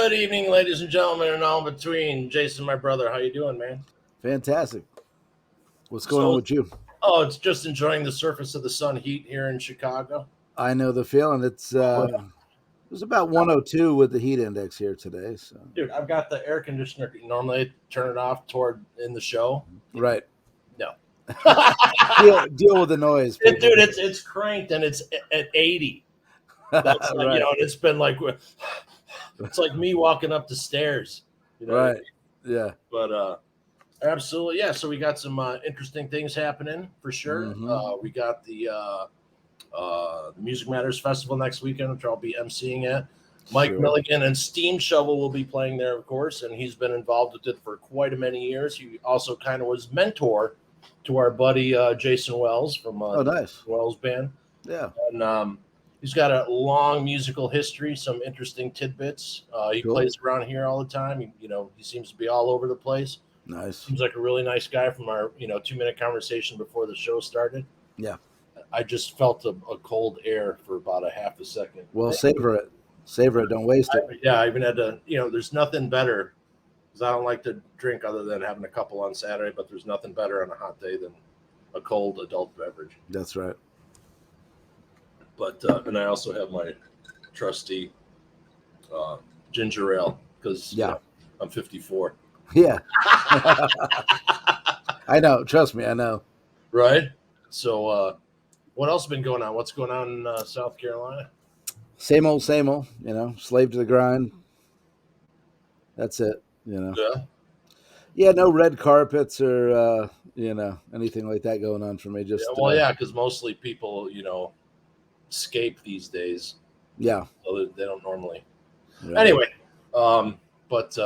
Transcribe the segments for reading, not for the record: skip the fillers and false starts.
Good evening, ladies and gentlemen, and all in between. Jason, my brother, how you doing, man? Fantastic. What's going on with you? Oh, it's just enjoying the surface of the sun heat here in Chicago. I know the feeling. It was about 102 with the heat index here today. So, dude, I've got the air conditioner. Normally, I turn it off toward in the show. Right. No. deal with the noise, dude. It's cranked and it's at 80. That's right. and it's been like it's like me walking up the stairs. Right. Yeah. But absolutely, yeah. So we got some interesting things happening for sure. Mm-hmm. We got the Music Matters Festival next weekend, which I'll be emceeing at. Mike Milligan and Steam Shovel will be playing there, of course, and he's been involved with it for quite a many years. He also kind of was mentor to our buddy Jason Wells from nice. Wells Band. Yeah, and he's got a long musical history, some interesting tidbits. He plays around here all the time. He seems to be all over the place. Nice. Seems like a really nice guy from our 2-minute conversation before the show started. Yeah. I just felt a cold air for about a half a second. Well, savor it. Savor it. Don't waste it. I even had to, there's nothing better, because I don't like to drink other than having a couple on Saturday, but there's nothing better on a hot day than a cold adult beverage. That's right. But, and I also have my trusty ginger ale, because I'm 54. Yeah. I know. Trust me, I know. Right? So, what else has been going on? What's going on in South Carolina? Same old, slave to the grind. That's it, Yeah. Yeah, no red carpets or, anything like that going on for me. Just because mostly people, escape these days. Yeah. So they don't normally. Right. Anyway, but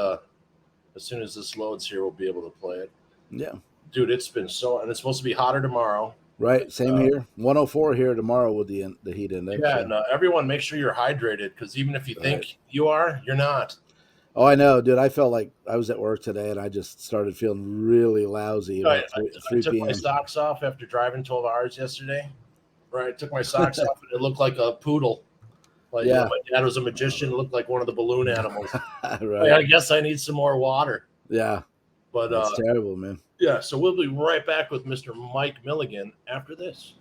as soon as this loads here, we'll be able to play it. Yeah. Dude, it's been and it's supposed to be hotter tomorrow. Right, same here. 104 here tomorrow with the heat index. Yeah, and everyone make sure you're hydrated, because even if you think you are, you're not. Oh, I know, dude. I felt like I was at work today, and I just started feeling really lousy. Right. I took my socks off after driving 12 hours yesterday. Right, I took my socks off, and it looked like a poodle. Like, my dad was a magician. It looked like one of the balloon animals. Right. I guess I need some more water. Yeah. But that's terrible, man. Yeah, so we'll be right back with Mr. Mike Milligan after this.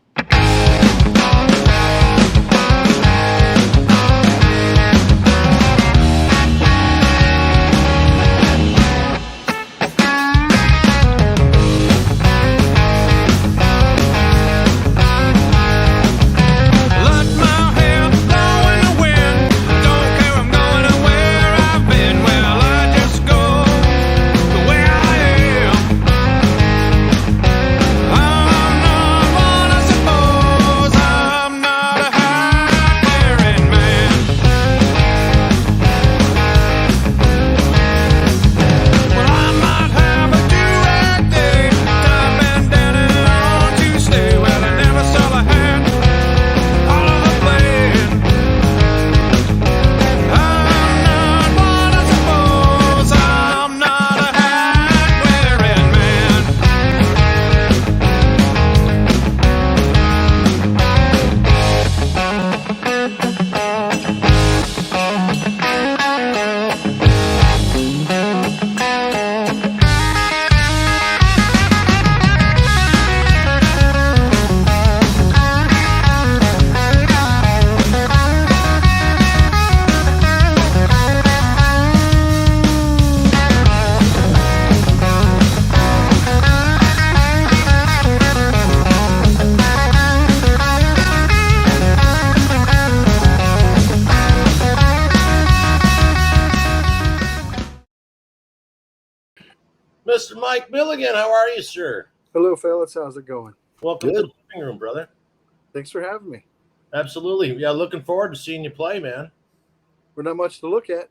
Mr. Mike Milligan, how are you, sir? Hello, fellas. How's it going? Welcome to the living room, brother. Thanks for having me. Absolutely. Yeah, looking forward to seeing you play, man. We're not much to look at.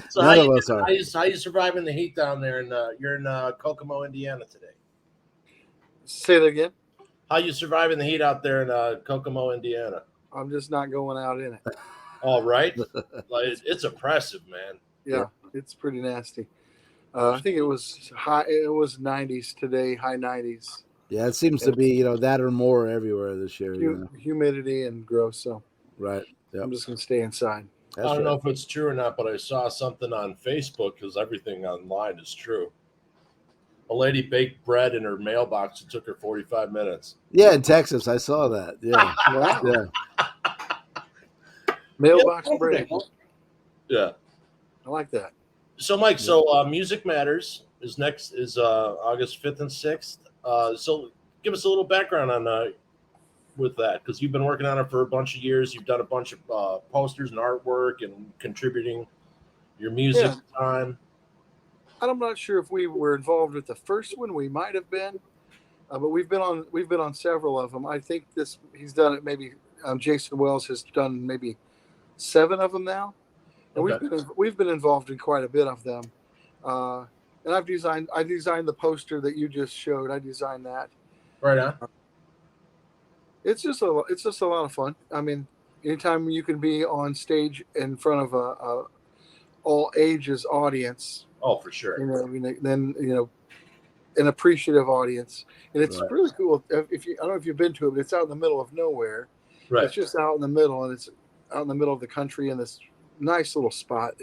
So how you surviving the heat down there? You're in Kokomo, Indiana today. Say that again. How you surviving the heat out there in Kokomo, Indiana? I'm just not going out in it. All right. It's oppressive, man. Yeah, it's pretty nasty. I think it was high. It was 90s today, high 90s. Yeah, it seems to be that or more everywhere this year. Humidity and gross. So Right. Yep. I'm just going to stay inside. That's I don't know right. if it's true or not, but I saw something on Facebook because everything online is true. A lady baked bread in her mailbox. It took her 45 minutes. Yeah, in Texas, I saw that. Yeah. Wow. Yeah. Mailbox Yeah, break. Yeah. I like that. So, Mike, Music Matters is next is August 5th and 6th. So give us a little background on with that, because you've been working on it for a bunch of years. You've done a bunch of posters and artwork and contributing your music time. I'm not sure if we were involved with the first one. We might have been, but we've been on several of them. I think he's done it. Maybe Jason Wells has done maybe 7 of them now, and we've been involved in quite a bit of them. And I designed the poster that you just showed. I designed that. Right on. It's just a lot of fun. I mean, anytime you can be on stage in front of a all ages audience. Oh, for sure. Then an appreciative audience, and it's really cool. I don't know if you've been to it, but it's out in the middle of nowhere. Right. It's just out in the middle, and it's out in the middle of the country in this nice little spot.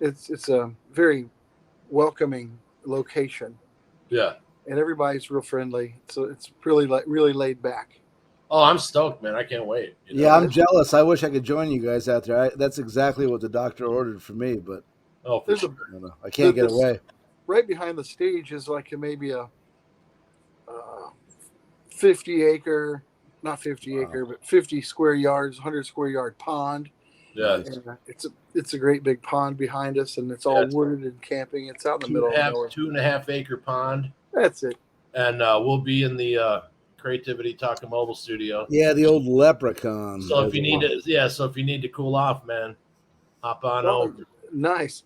It's a very welcoming location. Yeah. And everybody's real friendly, so it's really laid back. Oh, I'm stoked, man! I can't wait. Yeah, I'm jealous. I wish I could join you guys out there. That's exactly what the doctor ordered for me, but I can't get away. Right behind the stage is like maybe a 50 acre, not 50 acre, but 50 square yards, 100 square yard pond. Yeah, and it's a great big pond behind us, and it's all wooded and camping. It's out in the middle of nowhere. 2.5 acre pond. That's it. And we'll be in the Creativity Talking Mobile studio. Yeah, the old Leprechaun. So if you need to cool off, man, hop on over. Nice.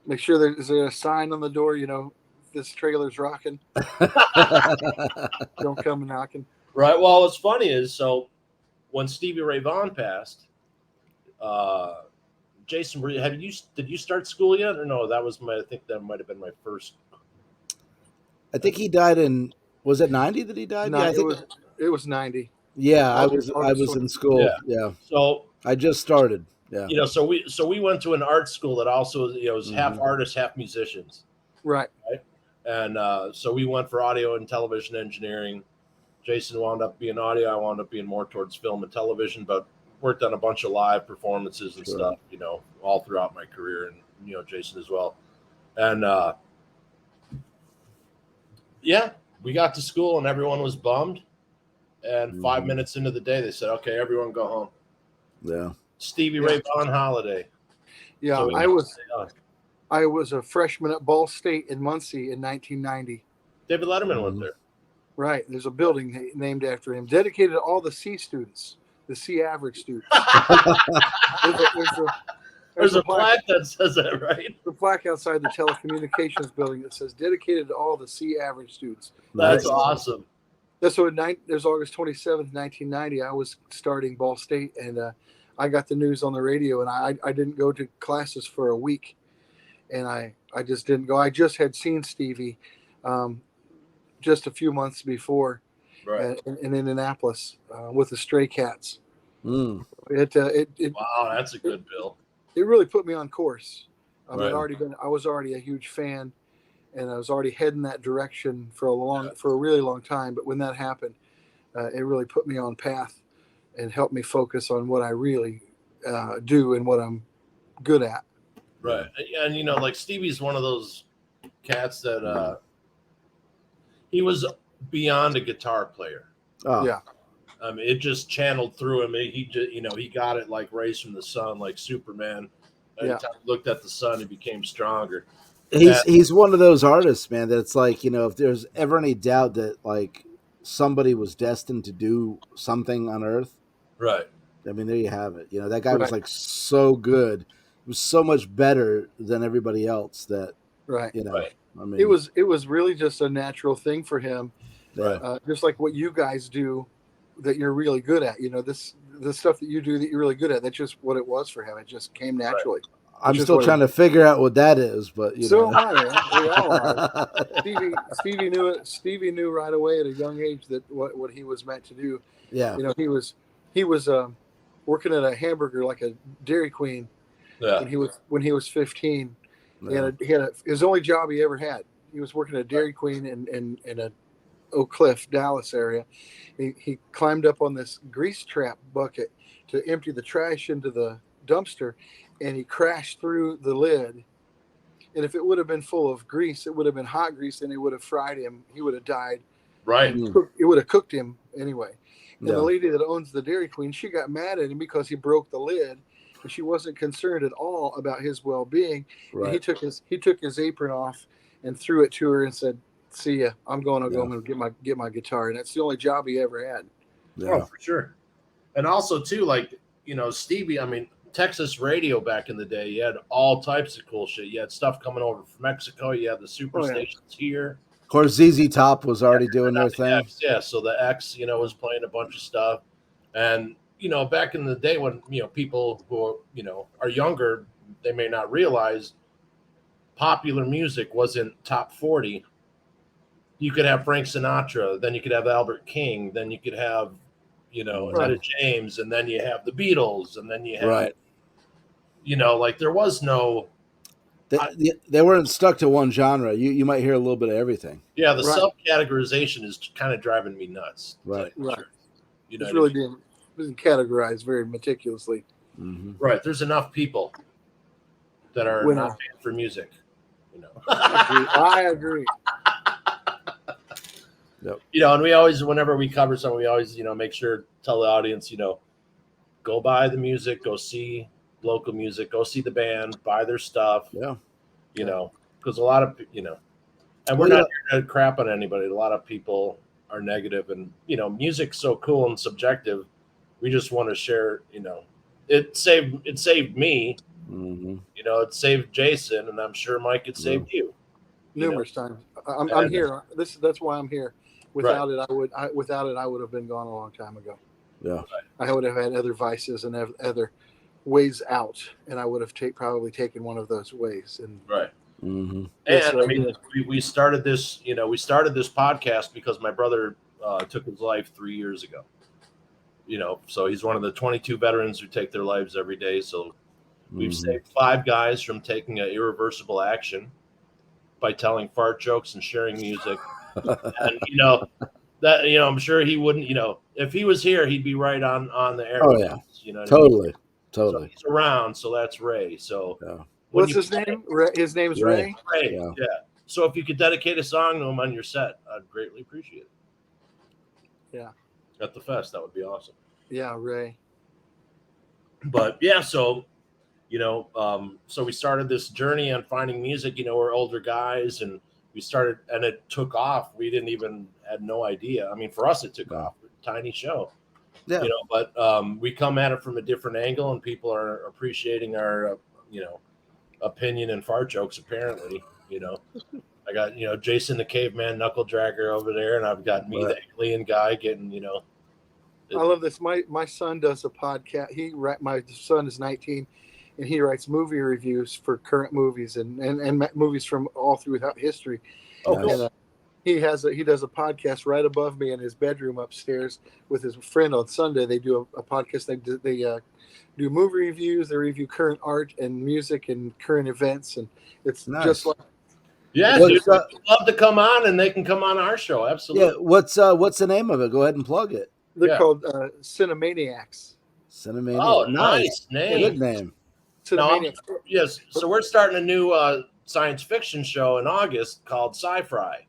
Make sure is there a sign on the door, this trailer's rocking. Don't come knocking. Right. Well, what's funny is, so when Stevie Ray Vaughan passed, Jason, did you start school yet, or no? I think that might have been my first. I think he died was it 90 that he died? No, it was 90. Yeah, I was in school. Yeah. So I just started. Yeah. So we went to an art school that also was half artists, half musicians. Right. And so we went for audio and television engineering. Jason wound up being audio. I wound up being more towards film and television, but worked on a bunch of live performances and stuff, all throughout my career, and Jason as well. And we got to school and everyone was bummed. And 5 minutes into the day, they said, "Okay, everyone go home." Yeah. Stevie Ray Vaughan holiday. Yeah, so I was a freshman at Ball State in Muncie in 1990. David Letterman went there. Right. There's a building named after him, dedicated to all the C students, the C average students. There's a plaque that says that, right? The plaque outside the telecommunications building that says dedicated to all the C average students. That's awesome. That's so there's August 27th, 1990. I was starting Ball State, and I got the news on the radio, and I didn't go to classes for a week, and I just didn't go. I just had seen Stevie just a few months before, right, in Indianapolis with the Stray Cats. Mm. Wow, that's a good bill. It really put me on course. I Right. was already a huge fan, and I was already heading that direction for a really long time. But when that happened, it really put me on path and helped me focus on what I really do and what I'm good at. Right. And like Stevie's one of those cats that he was beyond a guitar player. Oh. Yeah. I mean, it just channeled through him. He just, he got it like rays from the sun, like Superman. Anytime he looked at the sun, he became stronger. He's one of those artists, man, that it's like, if there's ever any doubt that like somebody was destined to do something on Earth. Right. I mean, there you have it. That guy was like so good. He was so much better than everybody else that, right. Right. I mean, it was really just a natural thing for him. Right. Just like what you guys do that you're really good at, the stuff that you do that you're really good at. That's just what it was for him. It just came naturally. Right. I'm still trying to figure out what that is, but so am I, man. We all are. Stevie knew it. Stevie knew right away at a young age that what he was meant to do. Yeah. he was working at a hamburger, like a Dairy Queen, Yeah. when he was 15. Yeah. He had his only job he ever had. He was working at Dairy Queen in a Oak Cliff, Dallas area. He climbed up on this grease trap bucket to empty the trash into the dumpster, and he crashed through the lid. And if it would have been full of grease, it would have been hot grease, and it would have fried him. He would have died. Right. It would have cooked him anyway. And Yeah. the lady that owns the Dairy Queen, she got mad at him because he broke the lid, and she wasn't concerned at all about his well-being. Right. And he took his apron off and threw it to her and said, "See ya. I'm going to go home and get my guitar." And that's the only job he ever had. Yeah. Oh, for sure. And also too, like, you know, Stevie, I mean, Texas radio back in the day, you had all types of cool shit. You had stuff coming over from Mexico. You had the superstations here. Of course, ZZ Top was already doing their thing. X, yeah, so the X, you know, was playing a bunch of stuff. And, you know, back in the day when, you know, people who, you know, are younger, they may not realize popular music wasn't top 40. You could have Frank Sinatra, then you could have Albert King, then you could have, you know, Etta James, and then you have the Beatles, and then you have, you know, like there was no. They weren't stuck to one genre. You might hear a little bit of everything. Yeah, the subcategorization is kind of driving me nuts. Right. Right. You know, it's really being categorized very meticulously. Mm-hmm. Right. There's enough people that are not paid for music. You know. I agree. Yep. You know, and we always, whenever we cover something, we always, you know, make sure tell the audience, you know, go buy the music, go see local music, go see the band, buy their stuff. Yeah. You know, because a lot of, you know, and we're not here to crap on anybody. A lot of people are negative, and, you know, music's so cool and subjective. We just want to share, you know, it saved me. Mm-hmm. You know, it saved Jason, and I'm sure Mike, it saved you. Numerous times. I'm here. That's why I'm here. Without it, I would have been gone a long time ago. Yeah, I would have had other vices and other ways out, and I would have probably taken one of those ways. And Mm-hmm. And I mean, we started this. You know, we started this podcast because my brother took his life 3 years ago. You know, so he's one of the 22 veterans who take their lives every day. So we've saved 5 guys from taking an irreversible action by telling fart jokes and sharing music. And, you know, that, you know, I'm sure he wouldn't, you know, if he was here, he'd be right on the air. Oh, yeah. You know, Totally. So he's around. So that's Ray. So what's his name? His name's Ray. Ray. Yeah. So if you could dedicate a song to him on your set, I'd greatly appreciate it. Yeah. At the fest, that would be awesome. Yeah, Ray. But yeah, so, you know, so we started this journey on finding music. You know, we're older guys, and we started, and it took off. We had no idea. I mean, for us, it took off. Tiny show. Yeah. You know, but we come at it from a different angle, and people are appreciating our, you know, opinion and fart jokes. Apparently, you know, I got, you know, Jason the caveman knuckle dragger over there, and I've got me the alien guy getting, you know. I love this. My son does a podcast. My son is 19. And he writes movie reviews for current movies and movies from all throughout history. Oh, cool. And, he does a podcast right above me in his bedroom upstairs with his friend on Sunday. They do a podcast. They do movie reviews. They review current art and music and current events, and it's just like dude, love to come on, and they can come on our show. Absolutely. Yeah. What's the name of it? Go ahead and plug it. They're called Cinemaniacs. Cinemaniacs. Oh, nice name. Good name. Cinemaniacs. Yes. So we're starting a new science fiction show in August called Sci-Fi.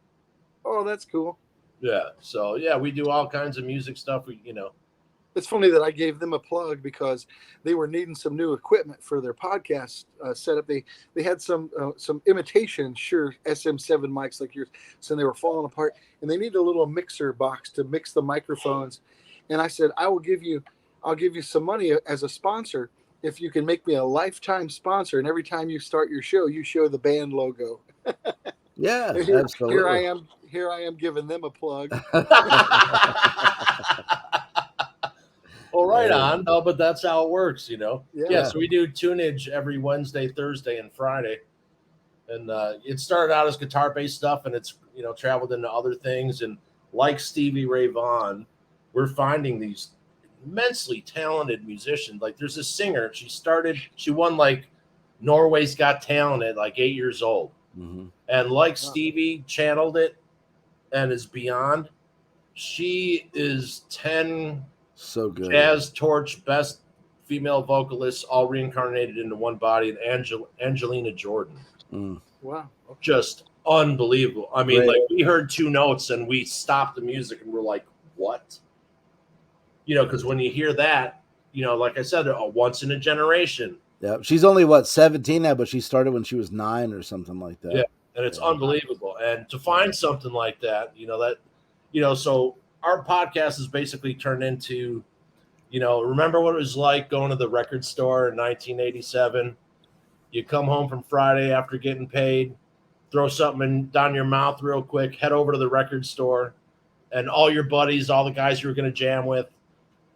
Oh, that's cool. Yeah. So yeah, we do all kinds of music stuff. You know, it's funny that I gave them a plug because they were needing some new equipment for their podcast setup. They had some imitation Shure SM7 mics like yours, so they were falling apart, and they need a little mixer box to mix the microphones. And I said, I'll give you some money as a sponsor if you can make me a lifetime sponsor, and every time you start your show, you show the band logo. Yeah, absolutely. Here I am giving them a plug. Well, right on. No, but that's how it works, you know. Yeah. So we do tunage every Wednesday, Thursday, and Friday. And it started out as guitar-based stuff, and it's, you know, traveled into other things. And like Stevie Ray Vaughan, we're finding these immensely talented musician. Like there's a singer, she won like Norway's Got Talent at like 8 years old. Mm-hmm. And like Stevie channeled it and is beyond. She is 10 So good. Jazz Torch best female vocalists all reincarnated into one body, and Angelina Jordan. Wow. Okay. Just unbelievable. I mean, Right. like we heard 2 notes and we stopped the music and we're like, what? You know, because when you hear that, you know, like I said, a once in a generation. Yeah, she's only 17 now, but she started when she was 9 or something like that. Yeah, and it's unbelievable. And to find something like that, you know, so our podcast is basically turned into, you know, remember what it was like going to the record store in 1987? You come home from Friday after getting paid, throw something down your mouth real quick, head over to the record store, and all your buddies, all the guys you were going to jam with,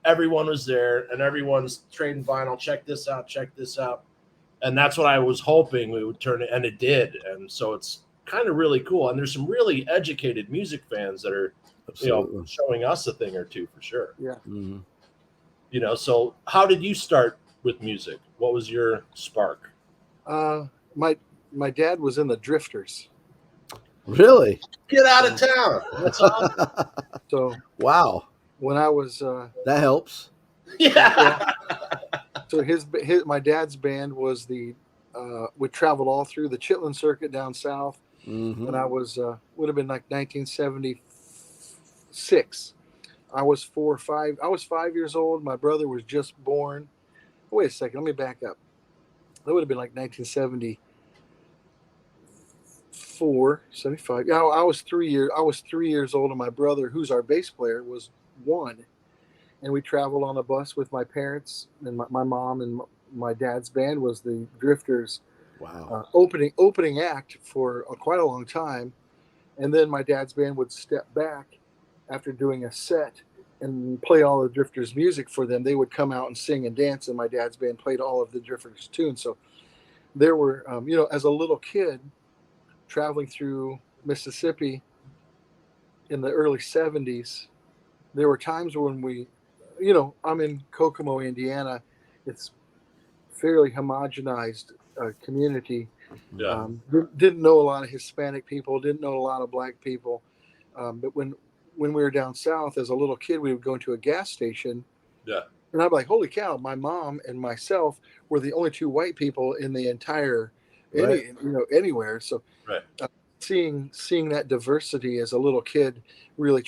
everyone was there, and everyone's trading vinyl. Check this out. And that's what I was hoping we would turn it, and it did. And so it's kind of really cool. And there's some really educated music fans that are, showing us a thing or two for sure. Yeah. Mm-hmm. You know, so how did you start with music? What was your spark? My dad was in the Drifters. Really? Get out of town. That's awesome. So wow. when I was that helps. Yeah. So my dad's band was we traveled all through the Chitlin circuit down south. Mm-hmm. When I was would have been like 1976. I was 4 or 5. I was 5 years old. My brother was just born. Wait a second. Let me back up. That would have been like 1974, 75. Yeah, I was 3 years old, and my brother, who's our bass player, was 1. And we traveled on a bus with my parents, and my mom, and my dad's band was the Drifters. Wow. Opening act for quite a long time. And then my dad's band would step back after doing a set and play all the Drifters music for them. They would come out and sing and dance, and my dad's band played all of the Drifters tunes. So there were, as a little kid traveling through Mississippi in the early 70s, there were times when I'm in Kokomo, Indiana. It's fairly homogenized community. Yeah. Didn't know a lot of Hispanic people, didn't know a lot of black people. But when we were down south as a little kid, we would go into a gas station. Yeah. And I'd be like, holy cow, my mom and myself were the only 2 white people in the entire, anywhere. So seeing that diversity as a little kid really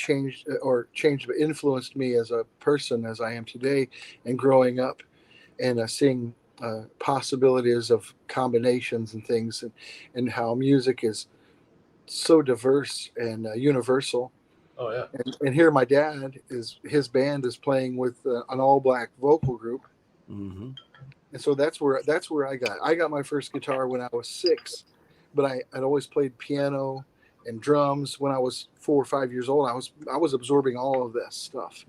influenced me as a person as I am today, and growing up and seeing possibilities of combinations and things, and how music is so diverse and universal. Oh yeah. And here my dad his band is playing with an all black vocal group. Mm-hmm. And so that's where I got my first guitar when I was 6, but I'd always played piano and drums when I was 4 or 5 years old. I was absorbing all of this stuff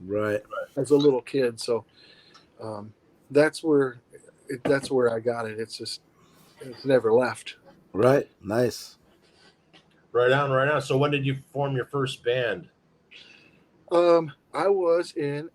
as a little kid. So that's where I got it. It's never left. Right. Nice. Right on. So when did you form your first band? I was in,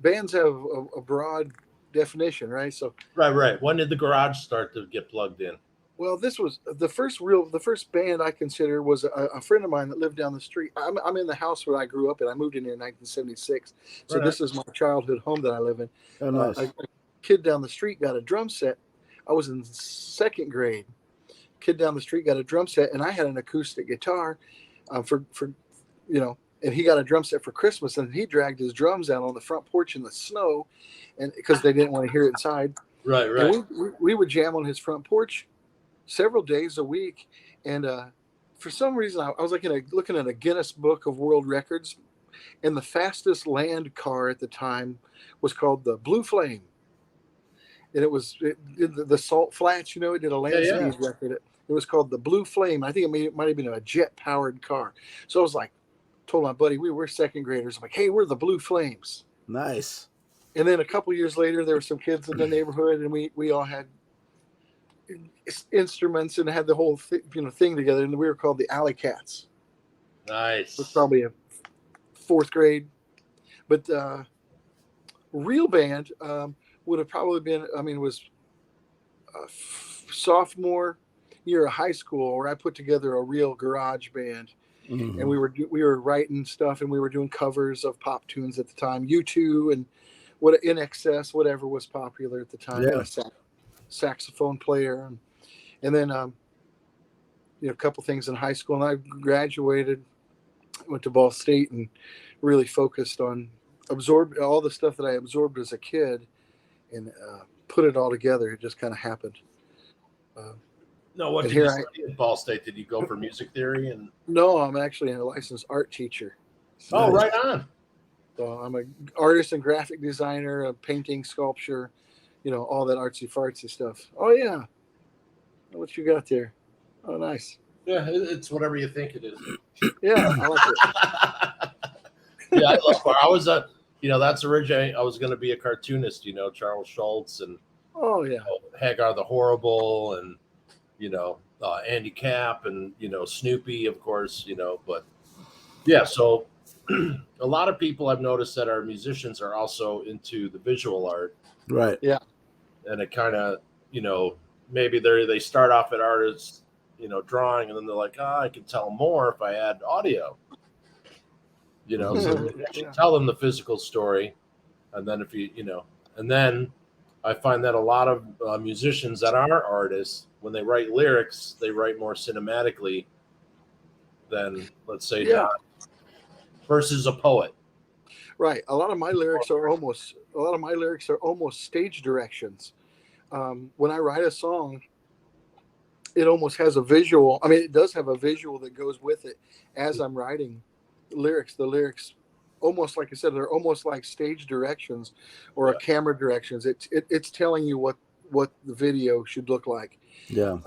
bands have a broad definition, right? So right. When did the garage start to get plugged in? Well, this was the first band I consider was a friend of mine that lived down the street. I'm in the house where I grew up, and I moved in here in 1976. So This is my childhood home that I live in. Oh, nice. A kid down the street got a drum set. I was in 2nd grade. Kid down the street got a drum set, and I had an acoustic guitar and he got a drum set for Christmas, and he dragged his drums out on the front porch in the snow, and because they didn't want to hear it inside. Right. And we would jam on his front porch several days a week, and for some reason I was looking at a Guinness Book of World Records, and the fastest land car at the time was called the Blue Flame, and it did the Salt Flats. It did a land speed record. It was called the Blue Flame. I think it might have been a jet powered car. So I was like, told my buddy, we were 2nd graders. I'm like, hey, we're the Blue Flames. Nice. And then a couple years later, there were some kids in the neighborhood, and we all had instruments and had the whole thing together, and we were called the Alley Cats. Nice. It was probably a 4th grade, but real band would have probably been, I mean, was sophomore year of high school where I put together a real garage band. And we were writing stuff, and we were doing covers of pop tunes at the time, U2 and what In Excess, whatever was popular at the time. Yeah. And a saxophone player, and then a couple things in high school, and I graduated, went to Ball State, and really focused on absorbed all the stuff that I absorbed as a kid, and put it all together. It just kind of happened. No, what And did you here study at Ball State? Did you go for music theory? And No, I'm actually a licensed art teacher. oh, right on. So I'm an artist and graphic designer, a painting, sculpture, all that artsy fartsy stuff. Oh yeah, what you got there? Oh, nice. Yeah, it's whatever you think it is. Yeah, I like it. Yeah, I love art. I was that's originally I was going to be a cartoonist. Charles Schultz and Oh yeah, Hagar the Horrible, and Andy Capp, and Snoopy, of course. But yeah, so a lot of people I've noticed that are musicians are also into the visual art, Right. yeah, and it kind of maybe they start off at artists drawing, and then they're like, I can tell more if I add audio. So you actually tell them the physical story, and then and then I find that a lot of musicians that are artists, when they write lyrics, they write more cinematically than, let's say, yeah. versus a poet. Right. A lot of my lyrics are almost stage directions. When I write a song, it almost has a visual. I mean, it does have a visual that goes with it as I'm writing lyrics. The lyrics, almost like I said, they're almost like stage directions or a camera directions. It's telling you what the video should look like. Yeah.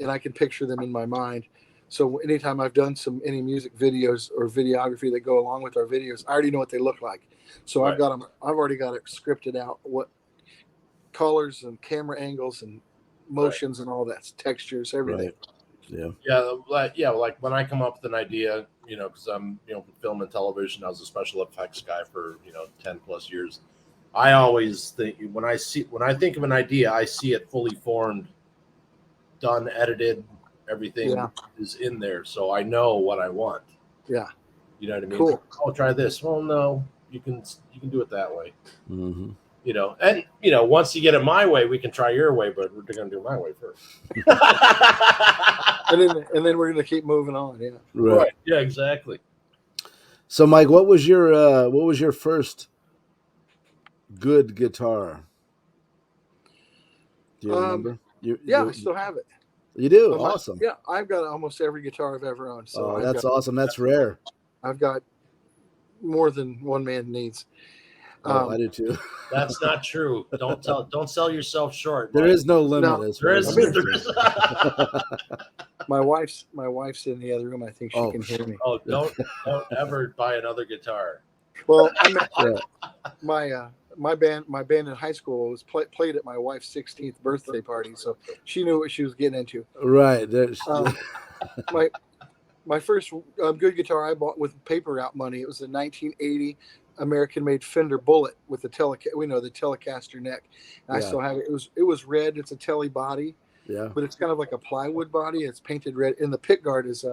And I can picture them in my mind. So anytime I've done any music videos or videography that go along with our videos, I already know what they look like. So Right. I've already got it scripted out, what colors and camera angles and motions and all that, textures, everything. Right. Yeah. Like when I come up with an idea, because I'm, film and television, I was a special effects guy for 10 plus years. I always think when I think of an idea, I see it fully formed, done, edited, everything is in there, so I know what I want. Yeah. You know what I mean? Cool. Oh, try this. Well, no, you can do it that way. Mm-hmm. And once you get it my way, we can try your way, but we're going to do my way first. and then we're going to keep moving on. Yeah. Right. Yeah, exactly. So, Mike, what was your first good guitar? Do you remember? I still have it. You do? Awesome. Yeah, I've got almost every guitar I've ever owned. So that's awesome. That's rare. I've got more than one man needs. I do too. That's not true. Don't sell yourself short. There is no limit. No, there is. My wife's in the other room. I think she can hear me. Oh, don't ever buy another guitar. Well, my band in high school was played at my wife's 16th birthday party, so she knew what she was getting into. Right. My first good guitar I bought with paper route money. It was a 1980 American-made Fender Bullet with the Telecaster neck. And I still have it. It was red. It's a tele body. Yeah. But it's kind of like a plywood body. It's painted red, and the pick guard is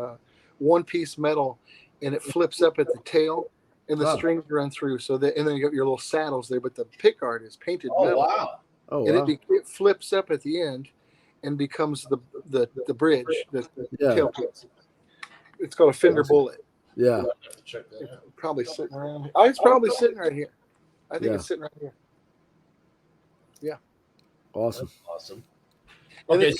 one-piece metal, and it flips up at the tail, and the strings run through. And then you got your little saddles there, but the pick guard is painted metal. Wow. Oh, and wow. it flips up at the end and becomes the bridge, the tailpiece. It's called a Fender Bullet. Yeah. Check that out. Probably sitting around. It's probably sitting right here. I think it's sitting right here. Yeah. Awesome. That's awesome. And Okay,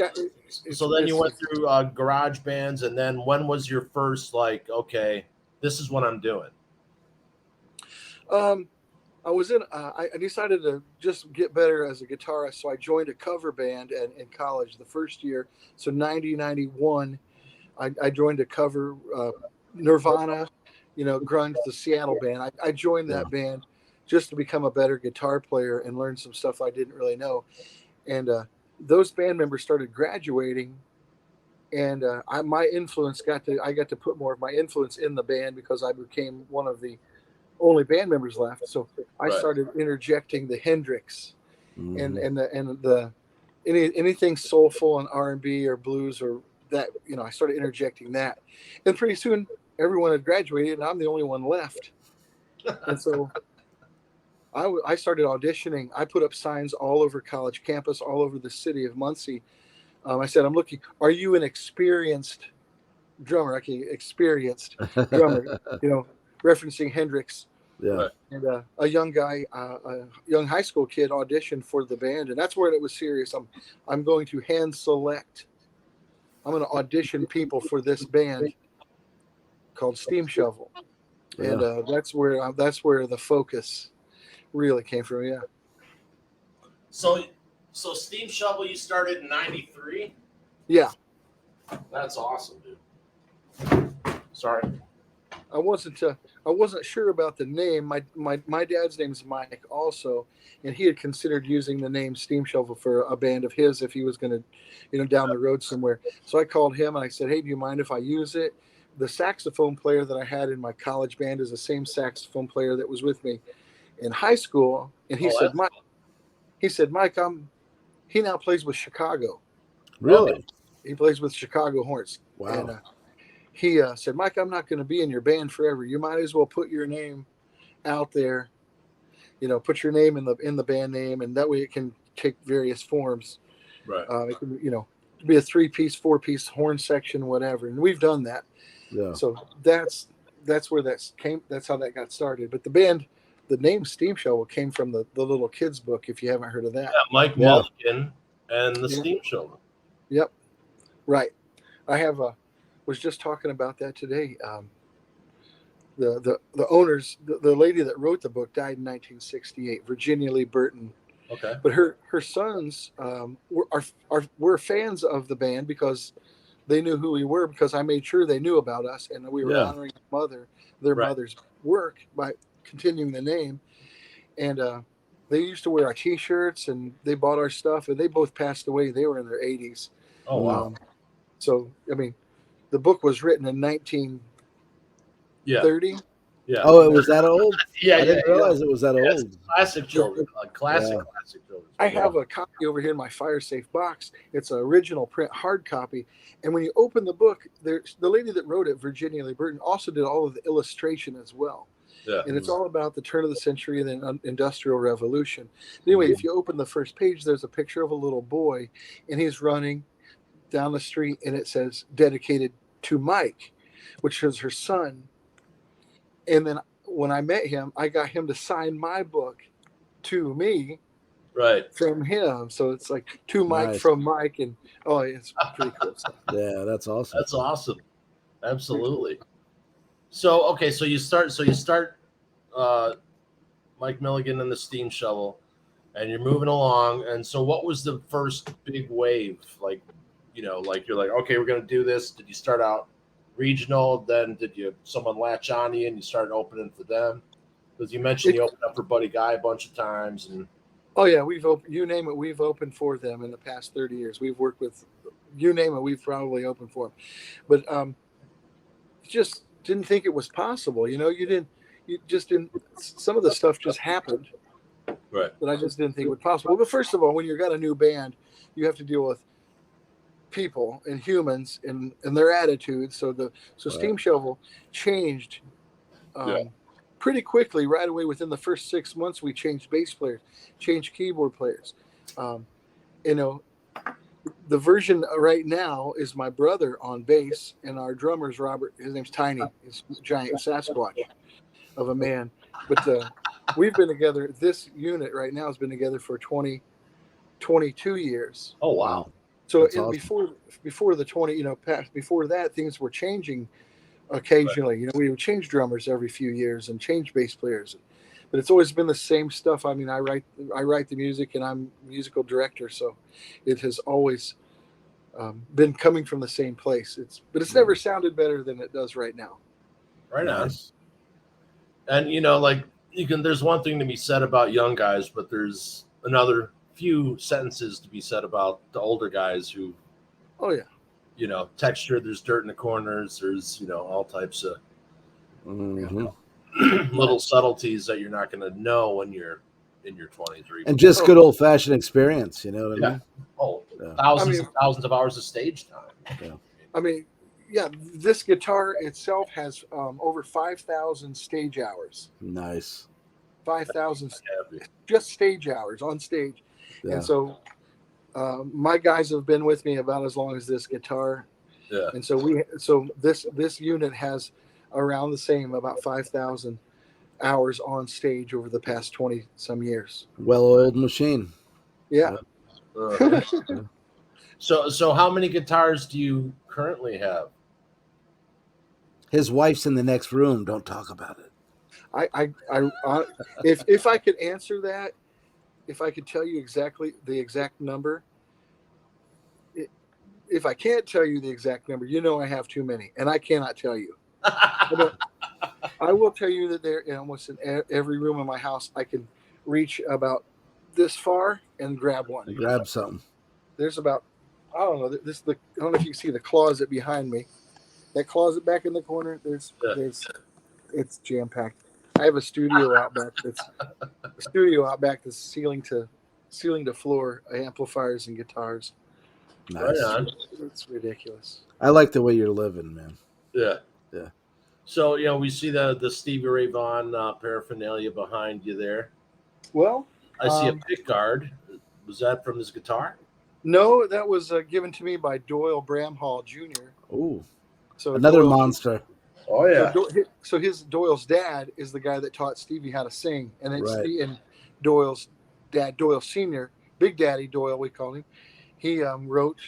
so then you went through garage bands, and then when was your first okay, this is what I'm doing? I was in. I decided to just get better as a guitarist, so I joined a cover band in college the first year. So 91, I joined a cover Nirvana, grunge, the Seattle band. I joined that band just to become a better guitar player and learn some stuff I didn't really know. And those band members started graduating, and I got to put more of my influence in the band because I became one of the only band members left. So I Right. started interjecting the Hendrix and Mhm. the anything soulful and R&B or blues or that, you know, I started interjecting that, and pretty soon everyone had graduated and I'm the only one left. And so I started auditioning. I put up signs all over college campus, all over the city of Muncie. I said, I'm looking, are you an experienced drummer? Okay, experienced drummer, you know, referencing Hendrix. Yeah. Right. And a young guy, a young high school kid auditioned for the band. And that's where it was serious. I'm going to hand select, I'm going to audition people for this band called Steam Shovel. And Yeah. that's where the focus really came from. Yeah. So Steam Shovel, you started in '93. Yeah. That's awesome, dude. Sorry. I wasn't sure about the name. My dad's name is Mike also, and he had considered using the name Steam Shovel for a band of his if he was going to, you know, down the road somewhere. So I called him and I said, "Hey, do you mind if I use it?" The saxophone player that I had in my college band is the same saxophone player that was with me in high school, and he Oh, said, that's "Mike," he now plays with Chicago. okay. Really? He plays with Chicago Horns, and Wow. he said, "Mike, I'm not going to be in your band forever. You might as well put your name out there, you know, put your name in the band name, and that way it can take various forms. Right. It can, you know, be a 3-piece, 4-piece horn section, whatever." And we've done that. Yeah. So that's where that came. That's how that got started. But the band, the name Steam Shovel came from the little kids book. If you haven't heard of Yeah, that. Mike Yeah. Mulligan and the Yeah. Steam Shovel. Yep. Right. I have was just talking about that today. The owners, the lady that wrote the book died in 1968, Virginia Lee Burton. Okay. But her sons were fans of the band because they knew who we were, because I made sure they knew about us, and we were Yeah. honoring their Right. mother's work by continuing the name. And they used to wear our T-shirts, and they bought our stuff, and they both passed away. They were in their 80s. Oh wow. So I mean, the book was written in 1930. Yeah. Yeah. Oh, it was that old? Yeah. I Yeah. didn't realize it was that Yeah, it's old. classic children. Classic Yeah. children. I have a copy over here in my fire safe box. It's an original print hard copy. And when you open the book, there's the lady that wrote it, Virginia Lee Burton, also did all of the illustration as well. Yeah. And it's all about the turn of the century and the Industrial Revolution. Anyway, if you open the first page, there's a picture of a little boy, and he's running down the street, and it says dedicated to Mike, which is her son. And then when I met him, I got him to sign my book to me Right. from him. So it's like to Mike Nice. from Mike, and oh, it's pretty cool stuff. Yeah, that's awesome. That's awesome. Absolutely. So okay, so you start Mike Milligan and the Steam Shovel, and you're moving along. And so what was the first big wave? Like, you know, like you're like, okay, we're gonna do this. Did you start out regional? Then did someone latch on you and you started opening for them? Because you mentioned you opened up for Buddy Guy a bunch of times, and Oh yeah, we've opened, you name it, we've opened for them in the past 30 years. We've worked with, you name it, we've probably opened for them. But just didn't think it was possible. You know, you just didn't. Some of the stuff just happened right. that I just didn't think was possible. But first of all, when you've got a new band, you have to deal with people and humans and their attitudes. So Right. Steam Shovel changed Yeah. pretty quickly. Right away, within the first 6 months, we changed bass players, changed keyboard players. You know, the version right now is my brother on bass, and our drummer's Robert. His name's Tiny. He's a giant Sasquatch of a man. But we've been together. This unit right now has been together for 22 years. Oh wow. So That's awesome. before the 20, you know, before that, things were changing occasionally. You know, we would change drummers every few years and change bass players, but it's always been the same stuff. I mean, I write the music, and I'm musical director, so it has always been coming from the same place. But it's never sounded better than it does right now. Right on. Nice. And you know, like there's one thing to be said about young guys, but there's another few sentences to be said about the older guys who, Oh yeah. you know, texture. There's dirt in the corners. There's, you know, all types of, Mhm. you know, little subtleties that you're not going to know when you're in your 23. And just good old fashioned experience. You know what I mean? Oh, Yeah. thousands and thousands of hours of stage time. Yeah. I mean, yeah, this guitar itself has over 5,000 stage hours. Nice. 5,000 just stage hours on stage. Yeah. And so my guys have been with me about as long as this guitar. Yeah. And so this unit has around the same, about 5,000 hours on stage over the past 20 some years. Well-oiled machine. Yeah. So how many guitars do you currently have? His wife's in the next room. Don't talk about it. If I could answer that, if I could tell you exactly the exact number, if I can't tell you the exact number, I have too many, and I cannot tell you. I will tell you that they're in almost in every room in my house. I can reach about this far and grab one. Grab something. There's about, I don't know. I don't know if you can see the closet behind me. That closet back in the corner. It's jam packed. I have a studio out back. That's ceiling to floor amplifiers and guitars. Nice. Right on. It's ridiculous. I like the way you're living, man. Yeah. Yeah. So, we see the Stevie Ray Vaughan paraphernalia behind you there. Well, I see a pick guard. Was that from his guitar? No, that was given to me by Doyle Bramhall Jr. Ooh. So another monster. Oh, yeah. So Doyle's dad is the guy that taught Stevie how to sing. And it's Right. and Doyle's dad, Doyle Sr., Big Daddy Doyle, we call him. He wrote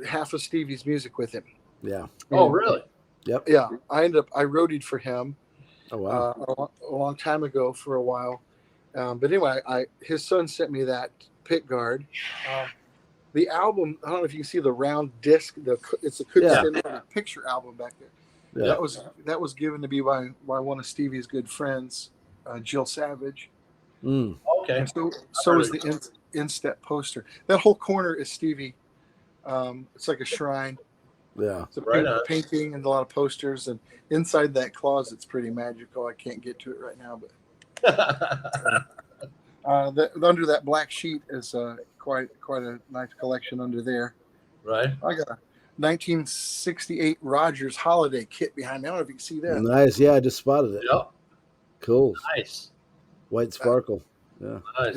half of Stevie's music with him. Yeah. Oh, really? Yep. Yeah. I roadied for him Oh, wow. a long time ago for a while. But anyway, his son sent me that pick guard. The album, I don't know if you can see the round disc. It's a picture album back there. Yeah. That was given to me by one of Stevie's good friends, Jill Savage. Mm. Okay. So is the instep poster. That whole corner is Stevie. It's like a shrine. Yeah. It's a painting and a lot of posters. And inside that closet, it's pretty magical. I can't get to it right now, but under that black sheet is quite a nice collection under there. Right. I got a 1968 Rogers Holiday kit behind me. I don't know if you can see that. Nice. Yeah, I just spotted it. Yep. Cool. Nice. White sparkle. Yeah. Nice.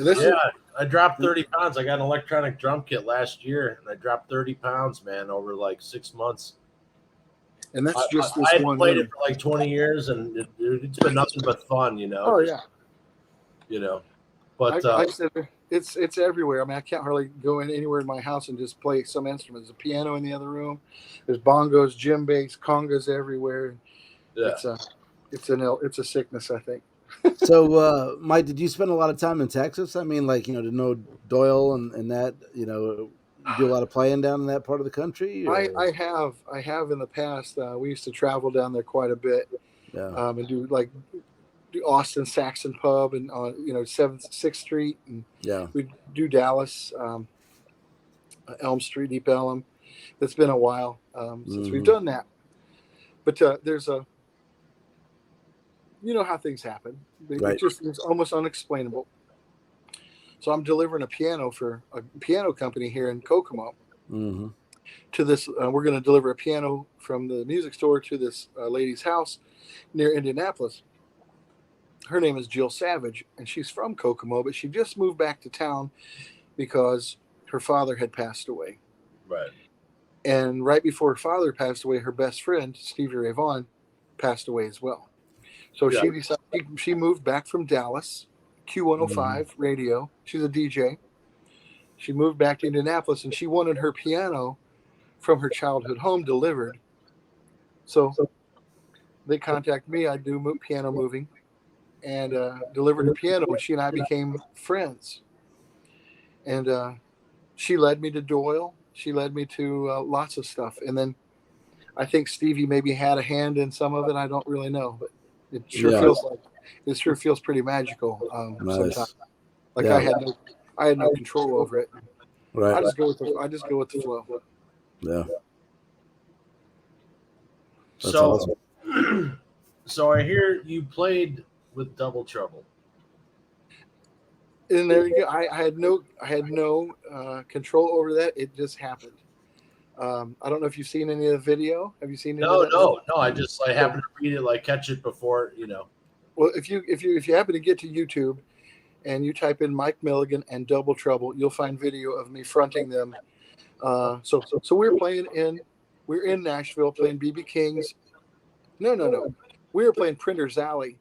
I dropped 30 pounds. I got an electronic drum kit last year, and I dropped 30 pounds, man, over like 6 months. And that's just I had played it for like 20 years, and it's been nothing but fun, Oh, yeah. But I said it's everywhere. I mean, I can't hardly go anywhere in my house and just play some instrument. There's a piano in the other room. There's bongos, djembes, congas everywhere. yeah. It's a sickness, I think. So, Mike, did you spend a lot of time in Texas? I mean, like, to know Doyle and that, you do a lot of playing down in that part of the country? Or? I have in the past. We used to travel down there quite a bit. Yeah. And do Austin Saxon Pub and on 6th Street, and we do Dallas, Elm Street, Deep Ellum. It's been a while since we've done that, but there's how things happen. It's almost unexplainable. So I'm delivering a piano for a piano company here in Kokomo. Mm-hmm. To this, we're going to deliver a piano from the music store to this lady's house near Indianapolis. Her name is Jill Savage, and she's from Kokomo, but she just moved back to town because her father had passed away. Right. And right before her father passed away, her best friend, Stevie Ray Vaughan, passed away as well. So she decided she moved back from Dallas, Q105 radio. She's a DJ. She moved back to Indianapolis, and she wanted her piano from her childhood home delivered. So they contacted me. I do piano moving. And delivered her piano, and she and I became friends. And she led me to Doyle. She led me to lots of stuff. And then I think Stevie maybe had a hand in some of it. I don't really know, but it sure feels pretty magical sometimes. Like I had no control over it. Right. I just go with the flow. Yeah. That's So awesome. So I hear you played with Double Trouble. And there you go. I had no control over that. It just happened. I don't know if you've seen any of the video. Have you seen any of that? No. I happened to read it, like catch it before, you know. Well, if you happen to get to YouTube and you type in Mike Milligan and Double Trouble, you'll find video of me fronting them. So we're in Nashville playing BB King's. No. We were playing Printer's Alley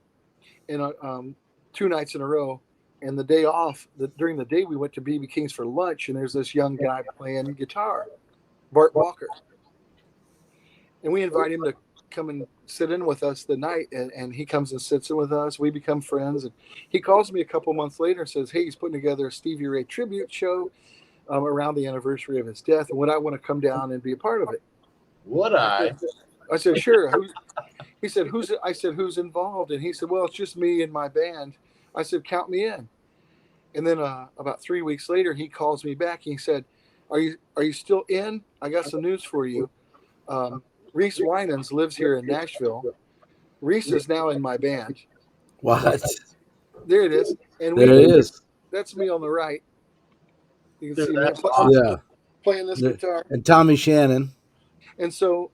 in 2 nights in a row. And the day off, during the day, we went to BB King's for lunch, and there's this young guy playing guitar, Bart Walker. And we invite him to come and sit in with us the night, and he comes and sits in with us. We become friends. And he calls me a couple months later and says, hey, he's putting together a Stevie Ray tribute show around the anniversary of his death, and would I want to come down and be a part of it? Would I? I said, sure. He said, I said, who's involved? And he said, well, it's just me and my band. I said, count me in. And then about 3 weeks later, he calls me back. And he said, are you still in? I got some news for you. Reese Winans lives here in Nashville. Reese is now in my band. What? There it is. And there it is. That's me on the right. You can see me awesome. playing this guitar. And Tommy Shannon. And so